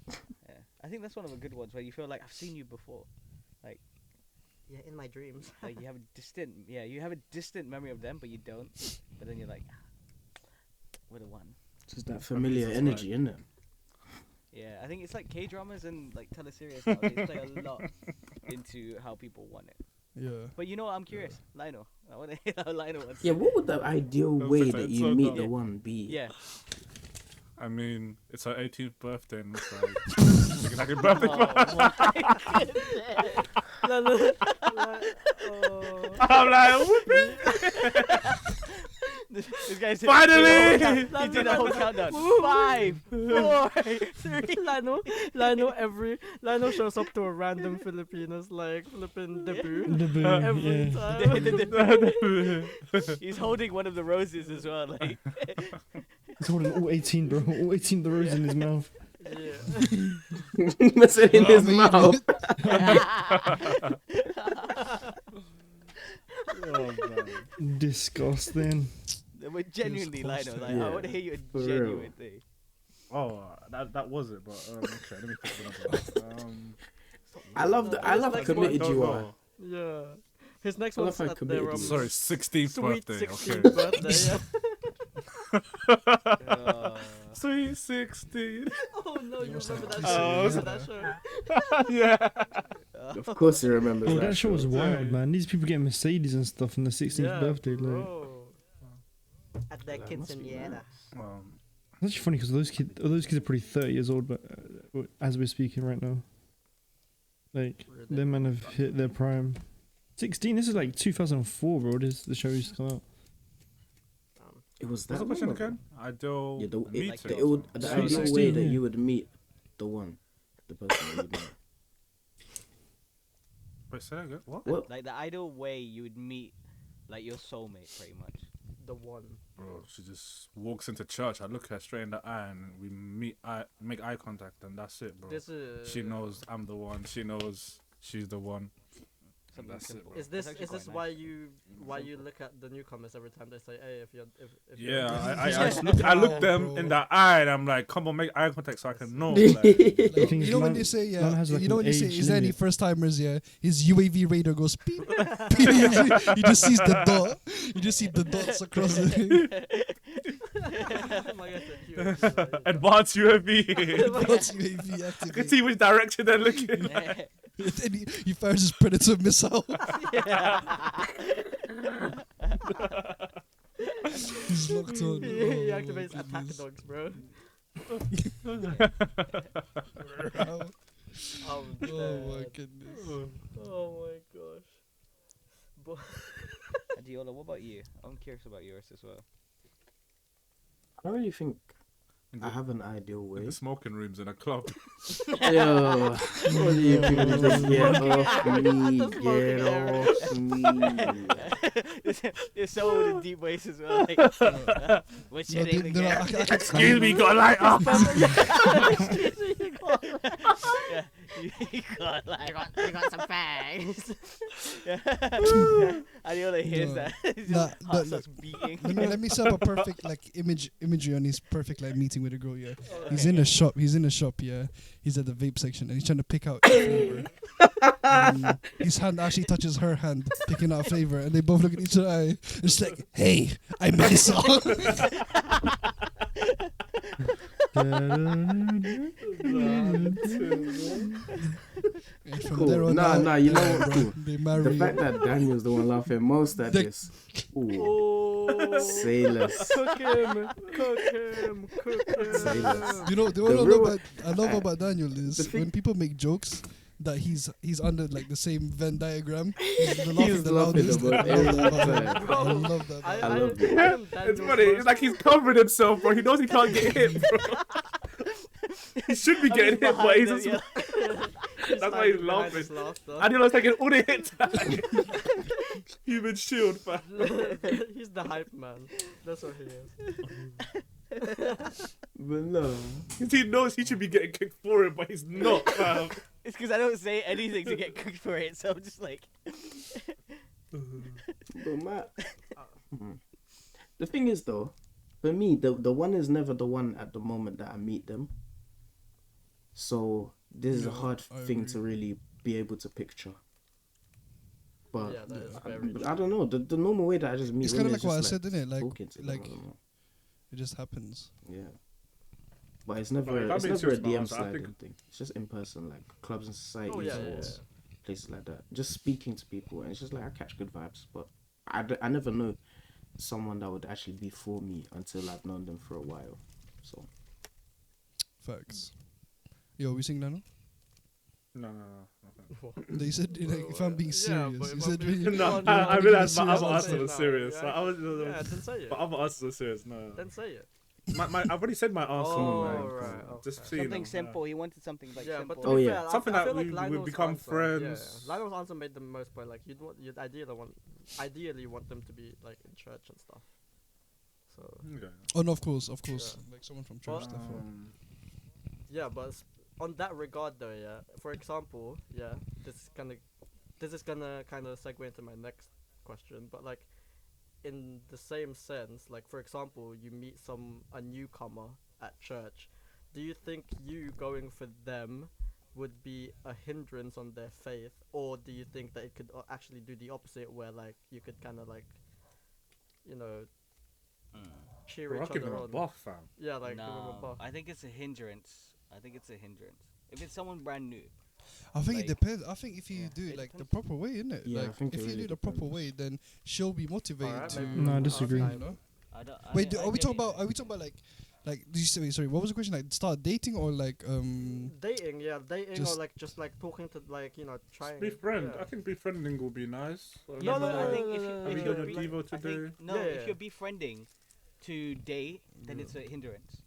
Yeah. I think that's one of the good ones where you feel like I've seen you before. Yeah, in my dreams. Like you have a distant memory of them, but you don't. But then you're like, we're the one. Just that familiar it's energy, innit? Yeah, I think it's like K dramas and like teleseries now. They play a lot into how people want it. Yeah. But you know what? I'm curious, Lionel. I want to hear how Lionel wants. Yeah, it. what would the ideal That's way like- that it's you so meet dumb. the one be? Yeah. I mean, it's her 18th birthday, and it's like, like a birthday party. I'm like, whooping. This guy's Finally! He's doing the whole countdown. 5, 4, 3. Lionel shows up to a random Filipino's like flipping debut The boom, every yeah. time. He's holding one of the roses as well. Like, He's holding all 18, bro. All 18 of the rose in his mouth. Yeah. That's it in his mouth. Oh, man. Disgusting. but genuinely, Lionel. Like, I Yeah, want to hear you for a real. genuine thing. Oh, that was it. But okay, let me think of another one. I love how Next committed one. you are. Yeah. His next I one's love how at committed their he is. Sorry, 16th sweet birthday. 16th Okay. birthday. Yeah. Sweet 16. Oh no, you remember that Oh, show? That show? Yeah. Of course, he remembers Oh, that. that show was show. wild, man. These people getting Mercedes and stuff on the 16th birthday. Like, bro. At that That must be quinceañera. nice. that's actually funny because those kids are probably 30 years old, but as we're speaking right now, like them men have hit their prime. 16. This is like 2004, bro. The show used to come out. It was What's that the question long ago. again? Ideal Yeah, meeting. the So ideal 16, way that yeah. you would meet the one, the person that you know. Wait, say that again. What? What? Like the ideal way you would meet, like your soulmate, pretty much. The one. Bro, she just walks into church. I look her straight in the eye, and we make eye contact, and that's it, bro. This is. She knows I'm the one. She knows she's the one. Something That's it, simple. bro. Is this That's actually quite why nice. you look at the newcomers every time they say, hey, if you're Yeah, you're- I look Oh, them bro. in the eye, and I'm like, come on, make eye contact so I can know. Like, thing you is, know when Lan- they say Lan has, like, you know when an they say age is there any limit. first timers? Yeah, his UAV radar goes beep. beep. You just sees the dot. You just see the dots across the thing. Oh my gosh, that's you. Advanced UAV. Dots UAV I can activate. see which direction they're looking. Then he fires his predator missile. He's locked on. He Oh, my activates attack goodness. dogs, bro. Wow. I'm Oh my dead. goodness. Oh my gosh. But Adiola, what about you? I'm curious about yours as well. I don't really think In I the, have an ideal in way. the smoking rooms in a club. Yo, what do you people just get off me? Get off me. It's so in deep ways as well. Like, what's your No, name no, again? Excuse me, got a light up. Yeah, you got like you got some fangs. Adiola hears No. that. His Nah, heart no, starts beating. let me set up a perfect like imagery on his perfect like meeting with a girl. Yeah, he's in a shop. Yeah, he's at the vape section and he's trying to pick out a flavor. His hand actually touches her hand, picking out a flavor, and they both look at each other. And it's like, hey, I made a song. And from Cool. there on Nah, out, nah, you know yeah, what, bro, cool. they The marry. fact that Daniel's the one laughing most at The- this. Ooh, Oh, sailors. cook him. Sailors. You know, the The one real- I love about Daniel is the thing- when people make jokes that he's under like the same Venn diagram. He's the laughing He's the laughing loudest. about I love every that about him. time. I love that. I about him. love it. am It's Daniel's funny. It's most- like he's covering himself, bro. He knows he can't get hit, bro. He should be getting hit, but he's just. That's why he's hiding behind laughing. his laughter. And he was taking all the hits. Human shield, fam. He's the hype man. That's what he is. But no. He knows he should be getting kicked for it, but he's not, fam. It's because I don't say anything to get cooked for it, so I'm just like, But Matt, the thing is though, for me, the one is never the one at the moment that I meet them. So this is a Yeah, hard I thing agree. to really be able to picture. But Yeah, that is I, very but I don't know. The normal way that I just meet It's kind of women like what I is just, said, innit? Like, talking to them, like I don't know. it just happens. Yeah. But it's never Right, if I'm it's being never a serious about DM answer, I sliding think- thing. It's just in person, like clubs and societies Oh yeah, or yeah. places like that. Just speaking to people, and it's just like I catch good vibes, but I never know someone that would actually be for me until I've known them for a while. So Facts. Yo, we sing now? No. They said like, if I'm being Yeah, serious, but he if said I'm being- when you- No, Come on, I dude. realized my Serious other answer answer was now, serious. yeah. So I was, Yeah, then say it. my other answer was serious. No, Then say it. I've already said my answer. Oh, man. right, Just okay. so you something know, simple. He wanted something like Yeah, simple. but to Oh, be yeah. fair, Something I that feel like we Lionel's become answer, friends. Yeah, Lionel's answer made the most point. Like you'd ideally want them to be like in church and stuff. So Okay. Oh no, of course, Yeah. like someone from church. But- Therefore. yeah, but on that regard though, yeah. For example, yeah, this is gonna kind of segue into my next question. But like, in the same sense, like for example, you meet a newcomer at church, do you think you going for them would be a hindrance on their faith, or do you think that it could actually do the opposite, where like you could kind of like, you know, cheer Bro, I'll each give other them a on? buff, fam. Yeah, like give them a No, buff. I think it's a hindrance. If it's someone brand new, I think Like- it depends. I think if you Yeah. do It it like the depends. proper way, innit? Yeah, I like think it if you really do the proper depends. way, then she'll be motivated Alright, to. maybe No, I disagree. You know? I don't. Wait, I are we get talking it. about? Are we talking about like? Did you say? Sorry, what was the question? Like start dating or like Dating, yeah, dating Just- or like just like talking to like trying. Befriend. Yeah. I think befriending will be nice. Yeah, No, but no, I no, think no, if, no, you, no, Have if you you're done your be- Devo I today? think, no, Yeah, if yeah. you're befriending to date, then it's a hindrance.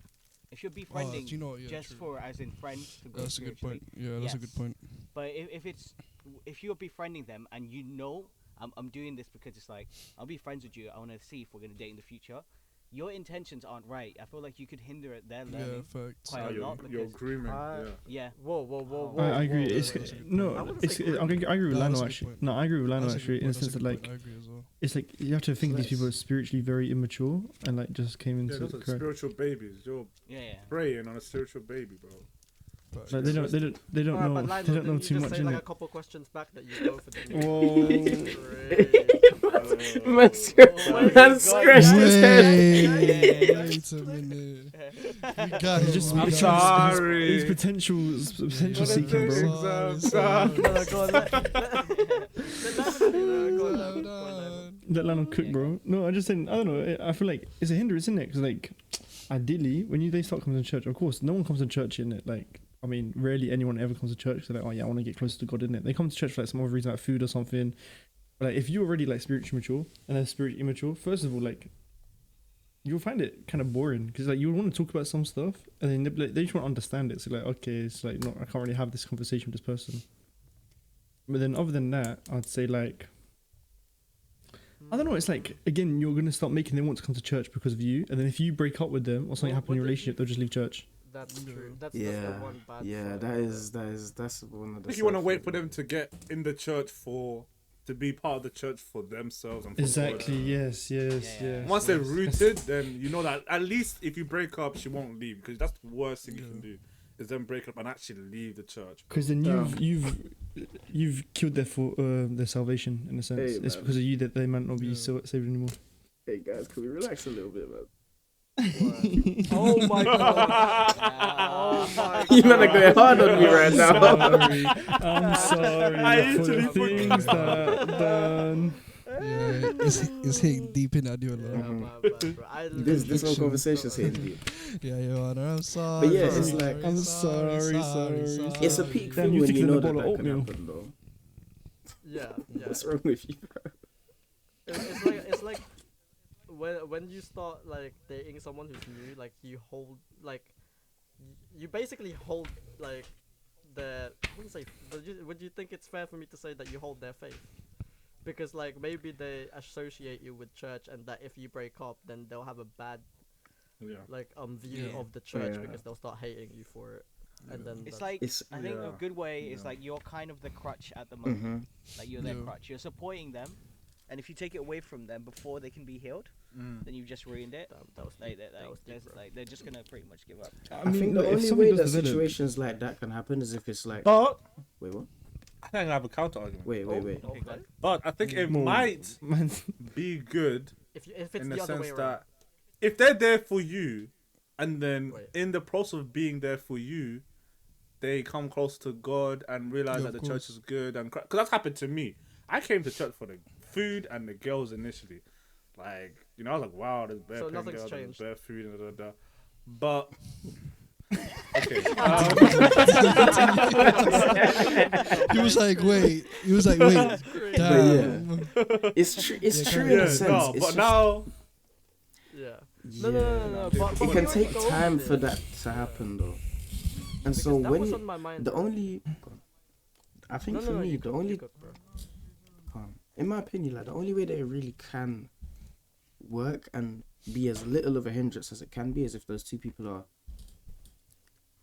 If you're befriending you know what, yeah, just true. for as in friends to go that's a good spiritually, point. Yeah, that's a good Yes. point. but if you're befriending them and you know I'm doing this because it's like I'll be friends with you, I want to see if we're gonna date in the future. Your intentions aren't right. I feel like you could hinder their Yeah, learning. facts. Quite a you're, lot you're because- grooming. I- Yeah. Yeah. Whoa, whoa, whoa, I- whoa. I agree. whoa, It's whoa, whoa. I no. wouldn't It's say I agree with No, Lano that's a good actually. point. No, I agree with Lano That's a actually good in the point, sense that's a that good point, like I agree as well. it's like you have to think these people are spiritually very immature and like just came Yeah, into those are Christ. spiritual babies. You're Yeah. preying on a spiritual baby, bro. Facts. Like they don't Alright, but know Lionel, they don't know didn't you too just much say in like a it. couple questions back that you go for them. Whoa. Man scratched his head. Wait a minute. You got He's him. just you I'm got him. sorry. He's potential What seeking, is bro. this? Sorry, No, no, go on. Let Hold on. Let Lano cook, bro. No, I'm just saying. I don't know. I feel like it's a hindrance, isn't it? Because like, ideally, when they start coming to church, of course, no one comes to church in it. Like, I mean, rarely anyone ever comes to church. So like, oh yeah, I want to get closer to God, in it. They come to church for like some other reason, like food or something. But like, if you're already like spiritually mature and then spiritually immature, first of all, like, you'll find it kind of boring because like you want to talk about some stuff and then they just want to understand it. So like, okay, it's like, no, I can't really have this conversation with this person. But then other than that, I'd say like, I don't know. It's like again, you're gonna start making them want to come to church because of you, and then if you break up with them or something Well, happens in your what did relationship, they'll just leave church. That's true. That's Yeah, the one bad yeah, side that of is that's one of the. I think you want to sad wait things for them about to get in the church to be part of the church for themselves and for Exactly. God. Yes. Yes. Yeah. Yes. Once they're yes. rooted, then you know that at least if you break up, she won't leave because that's the worst thing you can do is then break up and actually leave the church. Because then Yeah. you've killed their salvation in a sense. Hey, It's man. because of you that they might not be Yeah. saved anymore. Hey guys, can we relax a little bit, man? Oh my god. Oh my You man are going hard on me right now. Sorry. I'm sorry I for the literally put- things that I've done. Yeah, it's hitting deep in. I do a Yeah, lot. man, bro. I This whole Conviction. conversation's hitting deep. Yeah, Your Honor, I'm sorry. But yeah, it's like- I'm sorry. It's a peak Damn, thing you when think you they're know the that bowl of that can oatmeal. happen, though. Yeah, yeah. What's wrong with you, bro? It's like when you start like dating someone who's new, like you hold like you basically hold like their I wouldn't say would you think it's fair for me to say that you hold their faith? Because like maybe they associate you with church and that if you break up then they'll have a bad Yeah. like view Yeah. of the church Yeah. because they'll start hating you for it. And then It's that's- like It's- I think a Yeah. good way is Yeah. like you're kind of the crutch at the moment. Mm-hmm. Like you're their Yeah. crutch. You're supporting them, and if you take it away from them before they can be healed, then you've just ruined it. that was Like, deep. That was deep, there's- bro. like they're just gonna pretty much give up. I think the if only something way does that develop- situations like that can happen is if it's like. But Wait, what? I think I have a counter argument. Wait. Okay. But I think it More- might Man, be good If it's in the the other way sense around. that if they're there for you, and then Wait. in the process of being there for you, they come close to God and realize Yeah, that of the course. church is good, and because that's happened to me. I came to church for the food and the girls initially, like I was like, wow, there's bare So paying nothing's girls, there's changed. bare food and da da da. But okay, He was like, wait. He was like, wait. Damn. It's true. It's Yeah, true kinda. in a yeah, sense. no, It's but just- now Yeah. Yeah. No. But It we can already take go time over for this. that to happen, though. And Because so that when was on my mind. the bro. only, I think No, for no, me you the cook, only, you cook, bro. in my opinion, like the only way that it really can work and be as little of a hindrance as it can be is if those two people are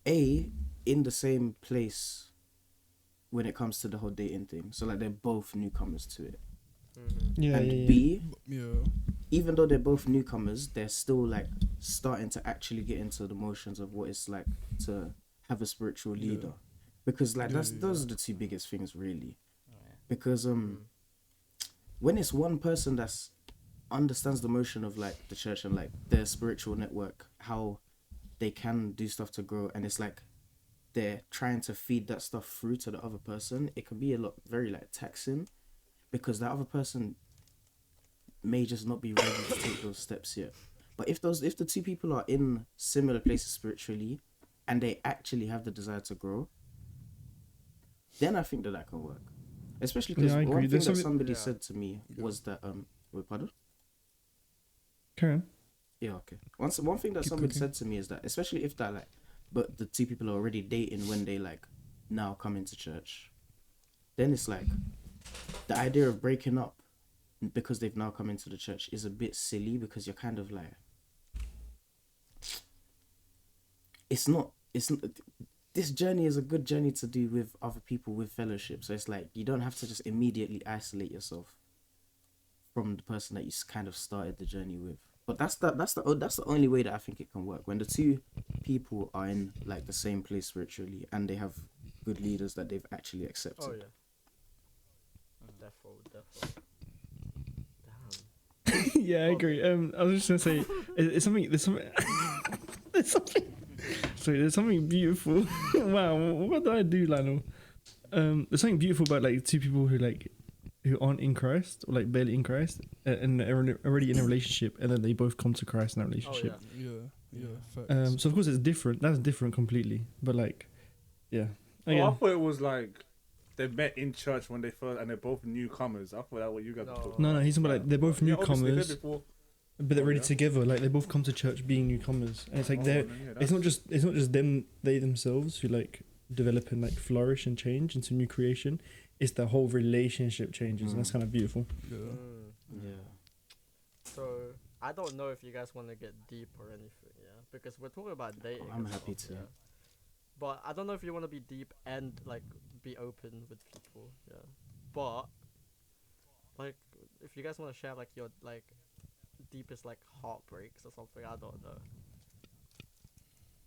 in the same place when it comes to the whole dating thing. So like they're both newcomers to it. Yeah, and yeah, B, Yeah. even though they're both newcomers, they're still like starting to actually get into the motions of what it's like to have a spiritual leader, because like those are the two biggest things really, because when it's one person that's understands the motion of like the church and like their spiritual network, how they can do stuff to grow, and it's like they're trying to feed that stuff through to the other person, it can be a lot very like taxing, because that other person may just not be ready to take those steps yet. But if the two people are in similar places spiritually and they actually have the desire to grow, then I think that can work. Especially because I one agree. thing There's that something- somebody said to me was that wait, pardon? Carry on. Yeah, okay. One thing that Keep somebody cooking. said to me is that, especially if that like, but the two people are already dating when they like now come into church, then it's like the idea of breaking up because they've now come into the church is a bit silly, because you're kind of like, it's not this journey is a good journey to do with other people, with fellowship. So it's like you don't have to just immediately isolate yourself from the person that you kind of started the journey with. But that's the only way that I think it can work, when the two people are in like the same place spiritually and they have good leaders that they've actually accepted. Oh yeah. Defo. Yeah, I agree. I was just gonna say, it's something. There's something. There's something. Sorry, there's something beautiful. Wow, what did I do, Lionel? There's something beautiful about like two people who aren't in Christ, or like barely in Christ, and are already in a relationship, and then they both come to Christ in that relationship. Yeah. Facts. So of course it's different. That's different completely. But like, yeah. Oh, Again, I thought it was like they met in church when they first, and they're both newcomers. I thought that what you guys were talking about. no, he's talking about like they're both Yeah, obviously they're newcomers, before. but they're already yeah. together. Like they both come to church being newcomers, and it's like they're. It's not just them, they themselves who like develop and like flourish and change into new creation. It's the whole relationship changes, and that's kind of beautiful. Yeah. Yeah. So I don't know if you guys want to get deep or anything, yeah, because we're talking about dating. I'm and happy stuff, to. yeah. But I don't know if you want to be deep and like be open with people, yeah. But like, if you guys want to share like your like deepest like heartbreaks or something, I don't know.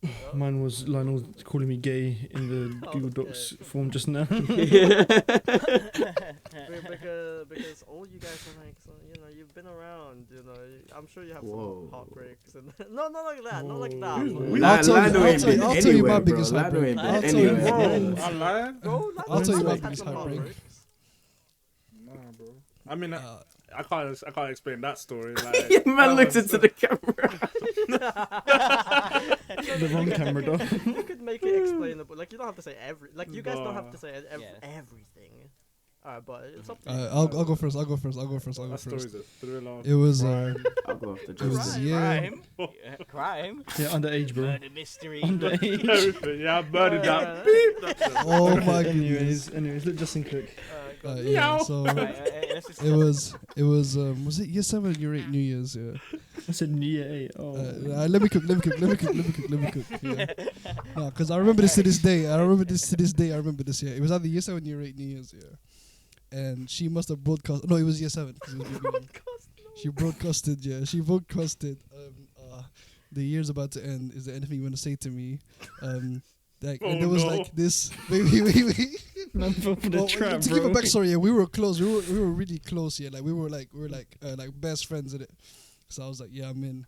Yeah? Mine was Lionel calling me gay in the Google Docs form just now. Because all you guys are like, so, you know, you've been around, you know. I'm sure you have Whoa. some heartbreaks and no, not like that, not like that. Who's but- we? I'll tell you- Lionel ain't been I'll tell you my anywhere, bro. biggest Lionel ain't heartbreak. been I'll tell you- anywhere. Bro, I lie. Bro, I'll tell you my my biggest heartbreak. Nah, bro. I mean, Uh, I can't explain that story. Like, Yeah, man that looked was- into the camera. The wrong camera, though. You could make it explainable. Like, you don't have to say like, you guys don't have Nah. to say Yeah. everything. Alright, but it's up to you. I'll go first. I'll go first. That story's a thriller. It was I'll go after it was Justin. the year. Crime. Yeah, crime. Yeah, underage, bro. Murder mystery. Underage. Everything. Yeah, I murdered Yeah. that. Beep. That's it. Oh my goodness. anyways, let Justin cook. Go. Yeah. Meow. So Right, let's just- it was it year 7, year 8, New Year's? Yeah. I said New Year 8. Oh. Let me cook. Yeah. No, because I remember this to this day. I remember this. Yeah. It was either year 7, year 8, New Year's. Yeah. And she must have broadcast. No, it was year 7. 'cause it was BBM. She broadcasted. Yeah. She broadcasted. The year's about to end. Is there anything you want to say to me? Like, Oh, and there was no. like this. Wait. Man fell for the Well, trap, to bro. give a backstory, yeah, we were close. We were really close. Yeah, like we were like best friends in it. So I was like, yeah, I'm in.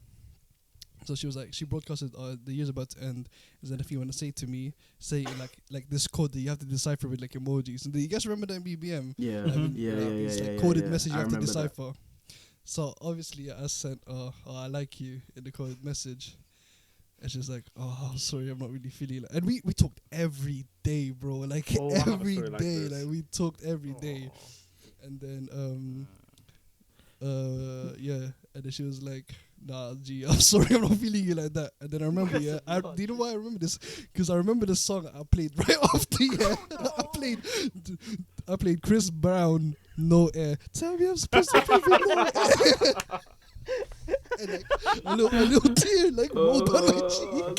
So she was like, she broadcasted, the year's about to end. Is there anything you want to say to me? Say like this code that you have to decipher with like emojis. And you guys remember that in BBM? Yeah, Mhm. It's like coded message you have to decipher. So obviously I sent, I like you in the coded message. And she's like, oh, sorry, I'm not really feeling it. And we talked every day, bro. Like Oh, I have a every story like day. this. Like we talked every day. And then yeah. And then she was like, nah, G, I'm sorry, I'm not feeling you like that. And then I remember, yeah, do you know why I remember this? Because I remember the song I played right after, yeah. I played Chris Brown, No Air. Tell me I'm supposed to be with no air. And like a little tear like rolled down my cheek.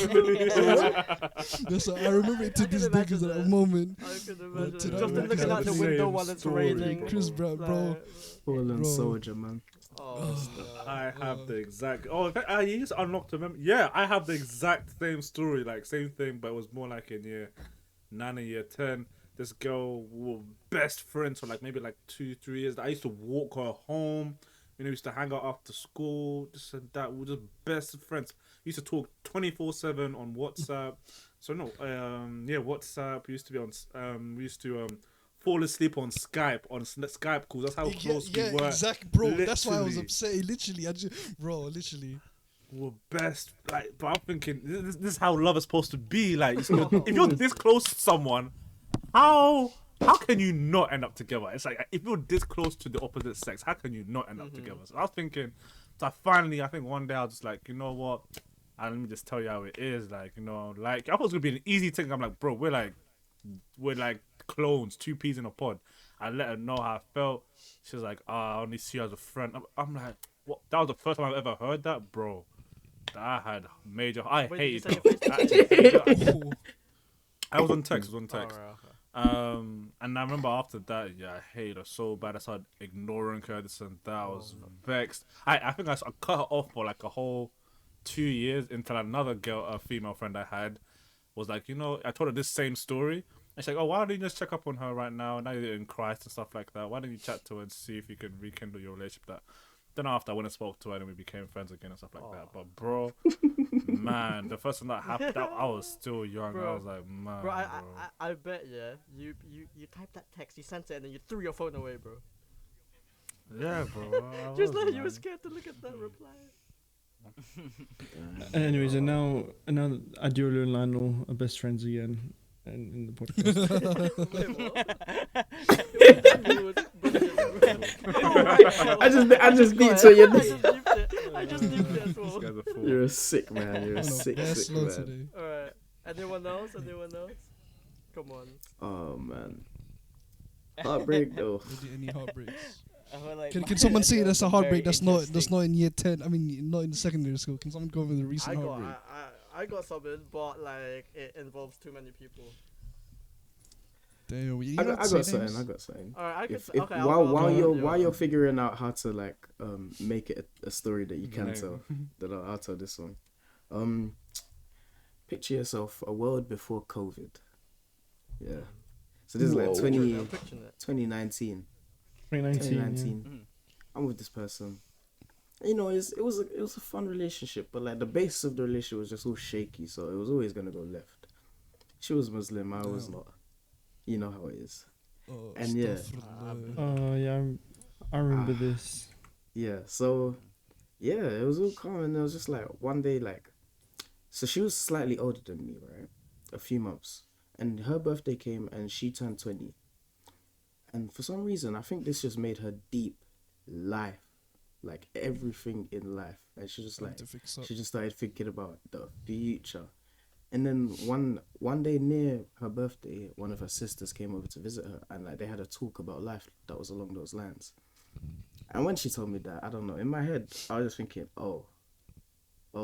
That's what I remember it to I can this day because imagine of that that. moment. I can But imagine. to that Just record, looking out the same window while it's story, raining. Chris Brown, bro. Like, Fallen Bro. soldier, man. oh, I have the exact. Oh, in fact, you just unlocked a memory. Yeah, I have the exact same story, like same thing, but it was more like in year 9 and year 10. This girl, we were best friends for like maybe like 2-3 years. I used to walk her home. You know, we used to hang out after school, this and that. We were just best friends. We used to talk 24/7 on WhatsApp. So no, WhatsApp. We used to be on. We used to fall asleep on Skype Skype calls. That's how close we were. Exactly, bro. That's why I was Literally. upset. Literally, literally. We're best, like, but I'm thinking this is how love is supposed to be. Like, if you're this close to someone, how can you not end up together? It's like if you're this close to the opposite sex, how can you not end up together? So I was thinking, I think one day I was just like, you know what? And let me just tell you how it is. Like, you know, like I thought it was gonna be an easy thing. I'm like, bro, we're like clones, two peas in a pod. I let her know how I felt. She was like, I only see you as a friend. I'm like, what? That was the first time I've ever heard that, bro. I had major. I Wait, hated did you say her. Actually, Oh, I was on text. Alright, okay. And I remember after that, I hated her so bad. I started ignoring her, this and that. I was vexed. I think I cut her off for like a whole 2 years until another girl, a female friend I had, was like, you know, I told her this same story. And she's like, oh, why don't you just check up on her right now? Now you're in Christ and stuff like that. Why don't you chat to her and see if you can rekindle your relationship? Then after I went and spoke to her and we became friends again and stuff like that. But bro, man, the first time that happened, I was still young. Bro. I was like, man, Bro, I bet, you typed that text, you sent it, and then you threw your phone away, bro. yeah, bro. I Just was, like you were man. scared to look at that reply. Anyways, and now Adiola and Lionel are best friends again, and in the podcast. I just beat to you. I just deeped it as well. This guy's a fool. You're a sick man. You're a sick slow man. today. Alright. Anyone else? Come on. Oh man. Heartbreak though. Any heartbreaks? I feel like Can someone say that's a heartbreak very that's not in year 10? I mean, not in secondary school. Can someone go over the recent heartbreak? I got something, but like it involves too many people. Damn, you I don't got say something. names. I got something. Alright, I could. If, Okay. while you're figuring out how to like make it a story that you can Yeah. tell, then I'll tell this one. Picture yourself a world before COVID. Yeah. So this is like Whoa. 2019. 2019. Yeah. I'm with this person. You know, it was a fun relationship, but like the basis of the relationship was just all shaky, so it was always gonna go left. She was Muslim, I was not. You know how it is. Oh, And yeah. astaghfirullah. Oh yeah, I remember this. Yeah, so yeah, it was all calm, and it was just like one day, like, so she was slightly older than me, right? A few months, and her birthday came, and she turned 20, and for some reason, I think this just made her deep life, like everything in life, and she just like To fix up. she just started thinking about the future. And then one day near her birthday, one of her sisters came over to visit her, and like they had a talk about life that was along those lines. And when she told me that, I don't know, in my head, I was just thinking, oh, I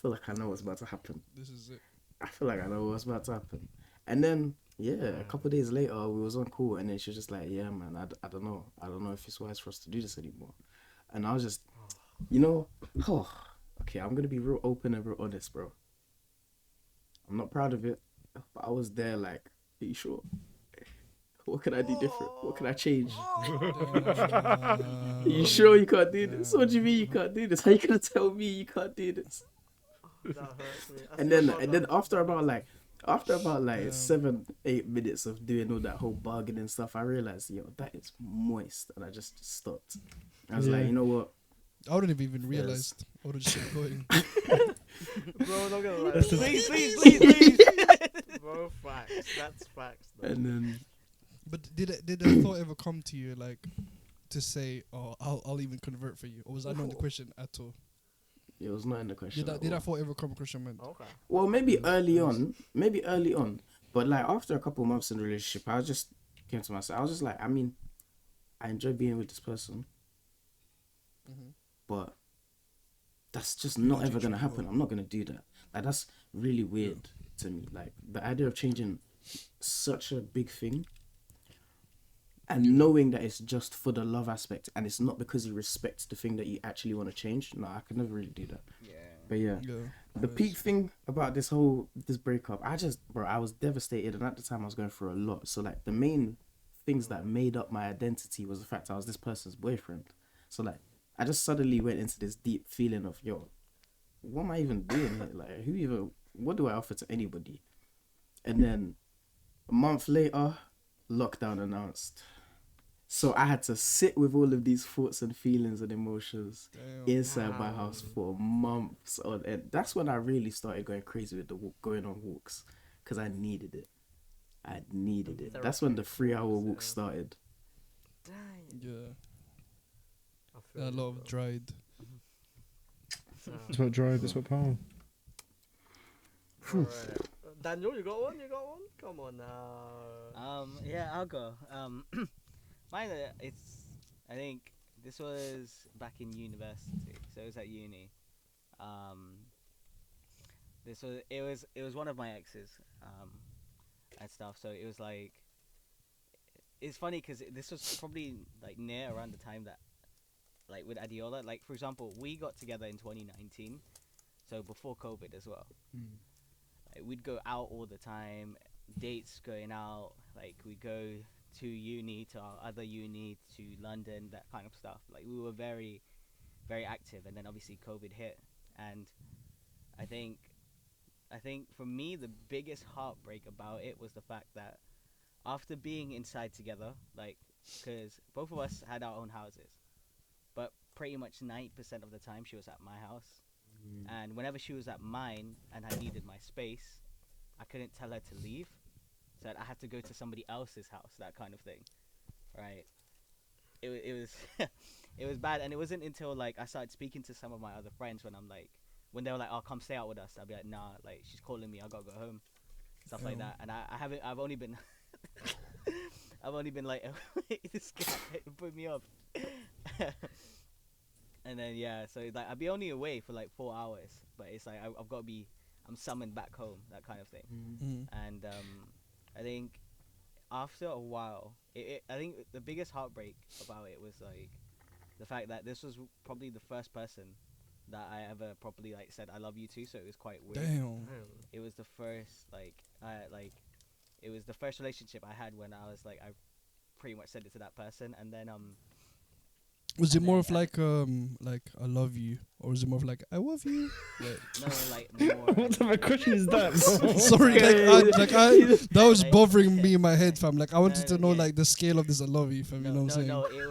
feel like I know what's about to happen. This is it. I feel like I know what's about to happen. And then, yeah, a couple of days later, we was on call, and then she was just like, yeah, man, I don't know. I don't know if it's wise for us to do this anymore. And I was just, you know, okay, I'm going to be real open and real honest, bro. I'm not proud of it, but I was there like, are you sure? What can I do different? What can I change? Are you sure you can't do this? What do you mean you can't do this? How you gonna tell me you can't do this? That hurts me. I And still then got and that. then after about 7-8 minutes of doing all that whole bargaining stuff, I realized, yo, that is moist, and I just stopped. I was like, Yeah. you know what? I wouldn't have even realized. I would have just kept going. Bro, not gonna lie. That's the- Please. Bro, facts. That's facts. Though. And then But did the thought ever come to you, like, to say, "Oh, I'll even convert for you," or was that not the question at all? it was not in the question. Did at that all. thought ever come across your mind? Okay. Well, maybe early on, but like after a couple months in the relationship, I just came to myself. I was just like, I mean, I enjoy being with this person, Mhm. but that's just not ever gonna happen. I'm not gonna do that. Like that's really weird to me. Like the idea of changing such a big thing, and knowing that it's just for the love aspect, and it's not because you respect the thing that you actually want to change. No, I could never really do that. Yeah. But yeah, Yeah. the peak thing about this breakup, I was devastated, and at the time I was going through a lot. So like the main things that made up my identity was the fact I was this person's boyfriend. So like I just suddenly went into this deep feeling of, yo, what am I even doing here? Like what do I offer to anybody? And then a month later, lockdown announced. So I had to sit with all of these thoughts and feelings and emotions inside my house for months on end. That's when I really started going crazy with going on walks, because I needed it. I needed it. That's when the 3-hour walk started. Yeah. I feel A you, lot of bro. dried. That's what drive. That's what power. Alright. Daniel, you got one? Come on now. Yeah, I'll go. Mine, I think this was back in university, so it was at uni. It was one of my exes, and stuff. So it was like, it's funny because this was probably like near around the time that, like with Adiola, like for example, we got together in 2019, so before COVID as well. Like, we'd go out all the time, dates going out, like we'd go to uni, to our other uni, to London, that kind of stuff. Like we were very, very active, and then obviously COVID hit, and I think for me the biggest heartbreak about it was the fact that after being inside together, like, because both of us had our own houses, but pretty much 90% of the time she was at my house, and whenever she was at mine and I needed my space, I couldn't tell her to leave. So I had to go to somebody else's house, that kind of thing, right? It was it was bad, and it wasn't until like I started speaking to some of my other friends when they were like, "Oh, come stay out with us." I'd be like, "Nah, like she's calling me, I gotta go home," stuff like that. And I've only been like, this guy put me up. And then yeah, so like I'd be only away for like 4 hours, but it's like I'm summoned back home, that kind of thing. And I think after a while, I think the biggest heartbreak about it was like the fact that this was probably the first person that I ever properly like said I love you to, so it was quite weird. Damn. It was the first it was the first relationship I had when I was like, I pretty much said it to that person, and then Was it and more then, of like I love you, or was it more of like I love you? no, like more. What type of question is that, bro? Sorry, that was Like- bothering me in my head, fam. Like I wanted No, to know yeah. like the scale of this I love you, fam. You know what I'm saying? No, it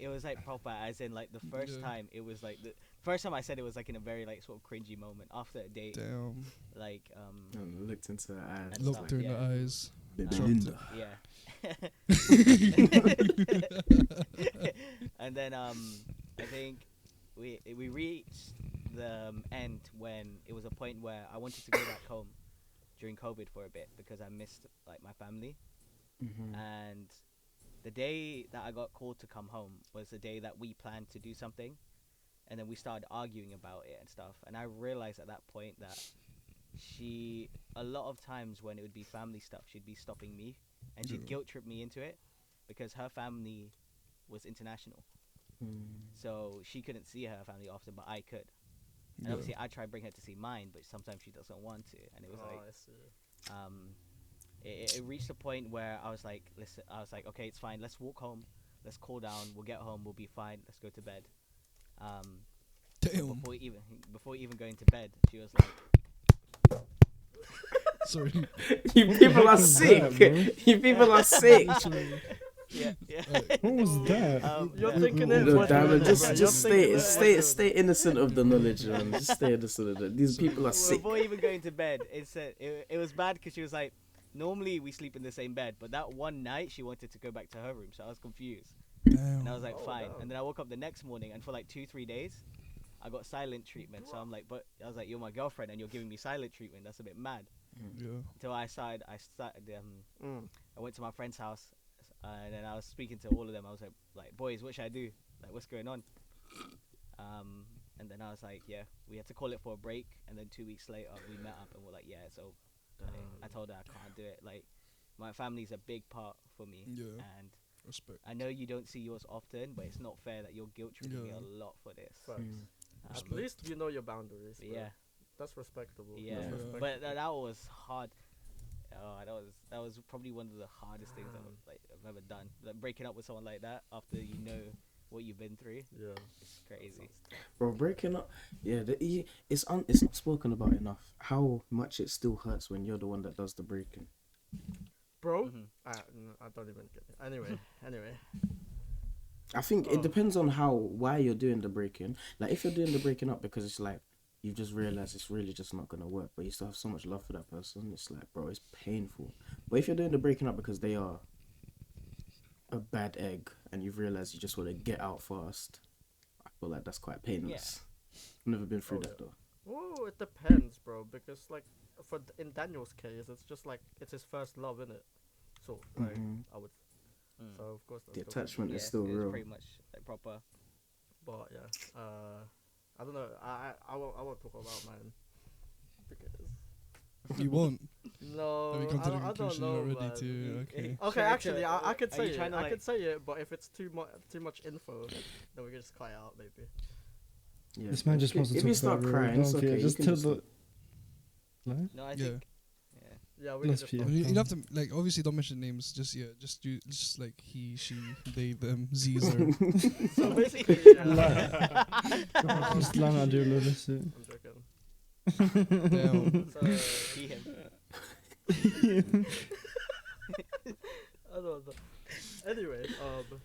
was like proper, as in like the first Yeah. time, it was like the first time I said it was like in a very like sort of cringy moment after a date, Damn. like And looked into her eyes. And Looked her in the yeah. eyes. Belinda. yeah. And then I think we reached the end when it was a point where I wanted to go back home during COVID for a bit because I missed like my family. And the day that I got called to come home was the day that we planned to do something, and then we started arguing about it and stuff. And I realized at that point that she, a lot of times when it would be family stuff, she'd be stopping me, and she'd guilt trip me into it because her family was international, so she couldn't see her family often, but I could. And obviously I try to bring her to see mine, but sometimes she doesn't want to, and it was I like see. it reached a point where I was like, listen, I was like, okay, it's fine, let's walk home, let's cool down, we'll get home, we'll be fine, let's go to bed. Damn. Before even going to bed, she was like, Sorry. You people are sick. You people are sick. yeah. What was that? You're yeah. thinking No, it. No, what damn you it, do, just bro. You're just thinking stay it. stay innocent of the knowledge, man. Just stay innocent of it. These people are sick. Before even going to bed, it was bad because she was like, normally we sleep in the same bed, but that one night she wanted to go back to her room, so I was confused. And I was like, fine. damn. And then I woke up the next morning, and for like 2-3 days, I got silent treatment. So I'm like, but I was like, you're my girlfriend, and you're giving me silent treatment. That's a bit mad. Yeah. Until I went to my friend's house, and then I was speaking to all of them. I was like, boys, what should I do? Like, what's going on? And then I was like, yeah, we had to call it for a break. And then 2 weeks later, we met up and we're like, yeah. So I told her I can't do it. Like, my family's a big part for me. Yeah. And Respect. I know you don't see yours often, but it's not fair that you're guilt tripping me Yeah. a lot for this. Facts. At Respect. least you know your boundaries. But bro. yeah, That's respectable. yeah. That's Yeah. respectable. But that was hard. Oh, that was probably one of the hardest things I've ever done. Like, breaking up with someone like that after you know what you've been through. Yeah. It's crazy. Bro, breaking up, yeah, it's not spoken about enough. How much it still hurts when you're the one that does the breaking. Bro, Mhm. I don't even get it. Anyway. I think it depends on why you're doing the breaking. Like, if you're doing the breaking up because it's like you've just realized it's really just not gonna work, but you still have so much love for that person, it's like, bro, it's painful. But if you're doing the breaking up because they are a bad egg and you've realized you just want to get out fast, I feel like that's quite painless. I've never been through that though. Oh, it depends, bro. Because like, in Daniel's case, it's just like it's his first love, innit? So like, I would. So of course The that's still- attachment Yeah, is still it's real. pretty much like proper. But yeah, I don't know. I won't talk about mine because You won't. no, Have you come to the I don't conclusion know. you're not ready man. to? Okay. Okay, Sure, actually, sure. I could Are say you it. trying to, I like- could say it, but if it's too much info, then we can just cut it out, maybe. Yeah. This man just wants to If talk you start about crying, it's okay. Just you tell can the. Like? No, I Yeah. think. Yeah. Yeah, we Let's can just be stop. You have to like obviously don't mention names. Just just like he, she, they, them, Caesar. So basically, Just Lana do this. I'm joking. Damn. So He, him. I don't know. Anyway,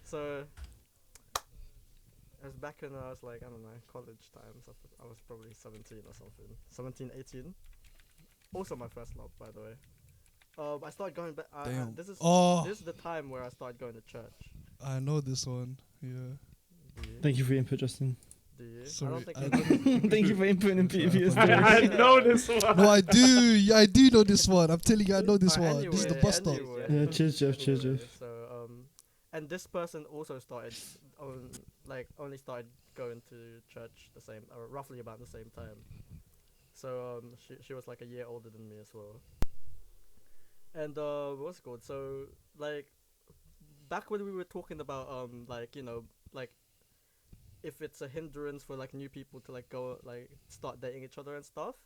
so it was back when I was like, I don't know, college times. I was probably 17 or something. 17, 18. Also my first love, by the way. I started going back. Damn. This is Oh, this is the time where I started going to church. I know this one. Yeah. Do you? Thank you for your input, Justin. Do you? Sorry, I don't think I I don't- Thank you for inputting in previous I- stories. I know this one. No, I do. Yeah, I do know this one. I'm telling you, I know this Alright, one. This is the anyway, bus stop. anyway. Yeah, cheers, Jeff. Cheers, Anyway, Jeff. So and this person also started only started going to church the same, or roughly about the same time. So she was like a year older than me as well. And what's it called? So like back when we were talking about like, you know, like if it's a hindrance for like new people to like go like start dating each other and stuff.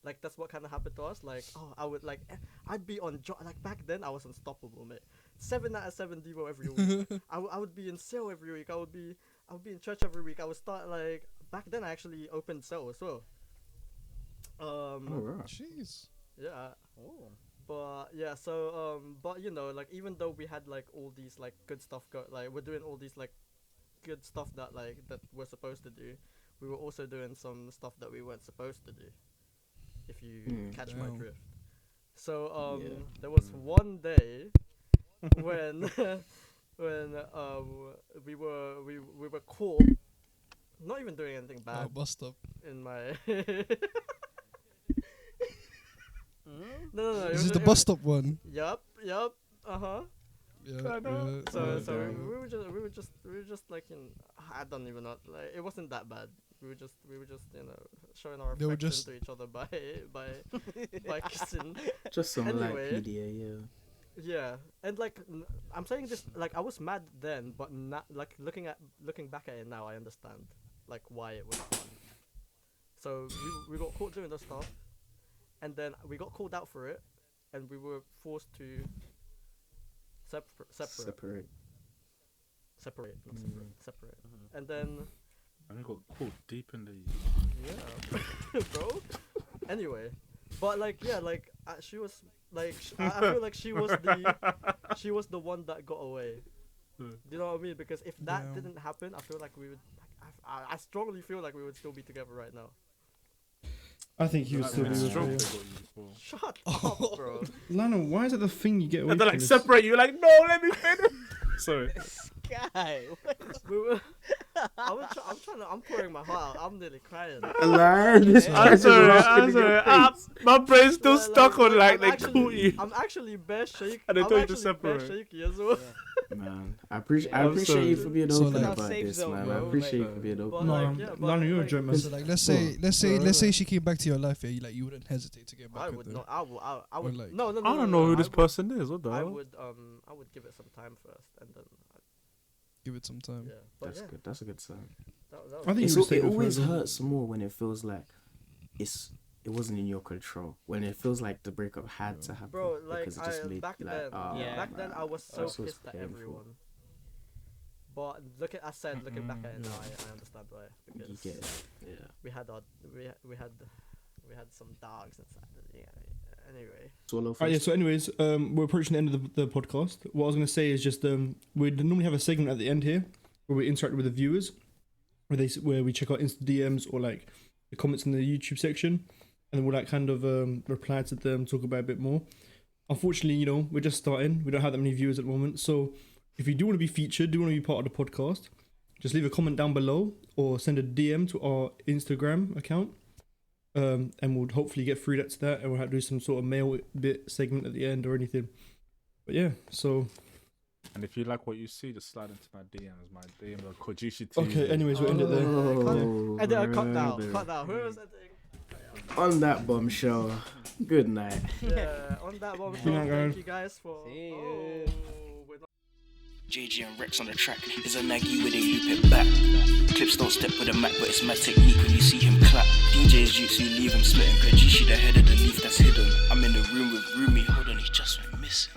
Like that's what kind of happened to us. Like, oh, I would like, I'd be on like back then I was unstoppable, mate. 7 out of 7 Devo every week. I would be in cell every week. I would be in church every week. I would start like back then I actually opened cell as well. Oh, right. Jeez. Yeah. Oh. But yeah, so but you know, like even though we had like all these like good stuff like we're doing all these like good stuff that we're supposed to do, we were also doing some stuff that we weren't supposed to do. If you catch my Damn. drift. So Yeah. there was one day when we were caught not even doing anything Oh, bad bus stop. in my No. This is the bus stop one. Yup. Uh-huh. Yeah. I know. Yeah. So Oh, so damn. we were just like I don't even know, like it wasn't that bad. We were just you know showing our They were affection just- to each other by kissing. Just some Anyway. like PDA, yeah. Yeah, and like I'm saying this like I was mad then, but not like looking back at it now, I understand like why it was fun. So we got caught doing this stuff, and then we got called out for it, and we were forced to separate, not separate. And then I got caught deep in the. yeah, bro. Anyway, but like yeah, like she was like I feel like she was the one that got away. Hmm. Do you know what I mean? Because if that Yeah. didn't happen, I feel like we would. I strongly feel like we would still be together right now. I think he was That's still been doing stroke it. they got you for. Shut up, bro. Lana, why is that the thing you get away And they're from? like this? separate you. Like no, let me finish. Sorry. Guy. We were, I'm pouring my heart out. I'm nearly crying. Alive, this I'm guy's I'm sorry. laughing I'm in your sorry. face. My brain's still stuck on like I'm they actually- caught you. I'm actually bare shaky. And they I'm told you to actually bare separate. shaky as well. Man, I appreciate I'm you sorry. for being So, open like- about Safe this, zone, man. bro, I appreciate like- you for being But open. No, like, yeah, but Lana, you're a like, joke, man. So like, let's say she came back to your life, yeah, you wouldn't hesitate to get back I with would her. not. I Or would. like- No. I don't know who I this would- person is. What the I hell? would give it some time first, and then Give it some time. yeah. But That's yeah, good. That's a good sign. that I think It's you would it stay with always her. hurts more when it feels like it wasn't in your control. When it feels like the breakup had to happen. bro, like because it just made, back like, then, oh, Yeah. back then man, I was so that's what's pissed at painful. everyone. But looking back at it now, I understand why. You Because get it. Yeah. we had some dogs inside. Yeah. Anyway. Swallow Yeah. first. So, anyways, we're approaching the end of the podcast. What I was gonna say is just we normally have a segment at the end here where we interact with the viewers, where we check out Insta DMs or like the comments in the YouTube section, and then we'll like kind of reply to them, talk about it a bit more. Unfortunately, we're just starting. We don't have that many viewers at the moment. So if you do want to be featured, do want to be part of the podcast, just leave a comment down below or send a DM to our Instagram account. And we'll hopefully get through to that, and we'll have to do some sort of mail bit segment at the end or anything. But yeah, so And if you like what you see, just slide into my DMs. My DMs are Kojishi TV. okay. Anyways, we'll end it there. Oh, And then cut now. brother. Cut now. Who was that thing? On that bombshell, good night. Yeah. On that one. Good night, Thank guys. you guys for. See you. Oh, we're not JG and Rex on the track. Is a Naggy where they loop it back. Clips don't step with a Mac, but it's my technique when you see him clap. DJ's Jutsu, leave him splitting. Kajishi, the head of the leaf that's hidden. I'm in the room with Rumi. Hold on, he just went missing.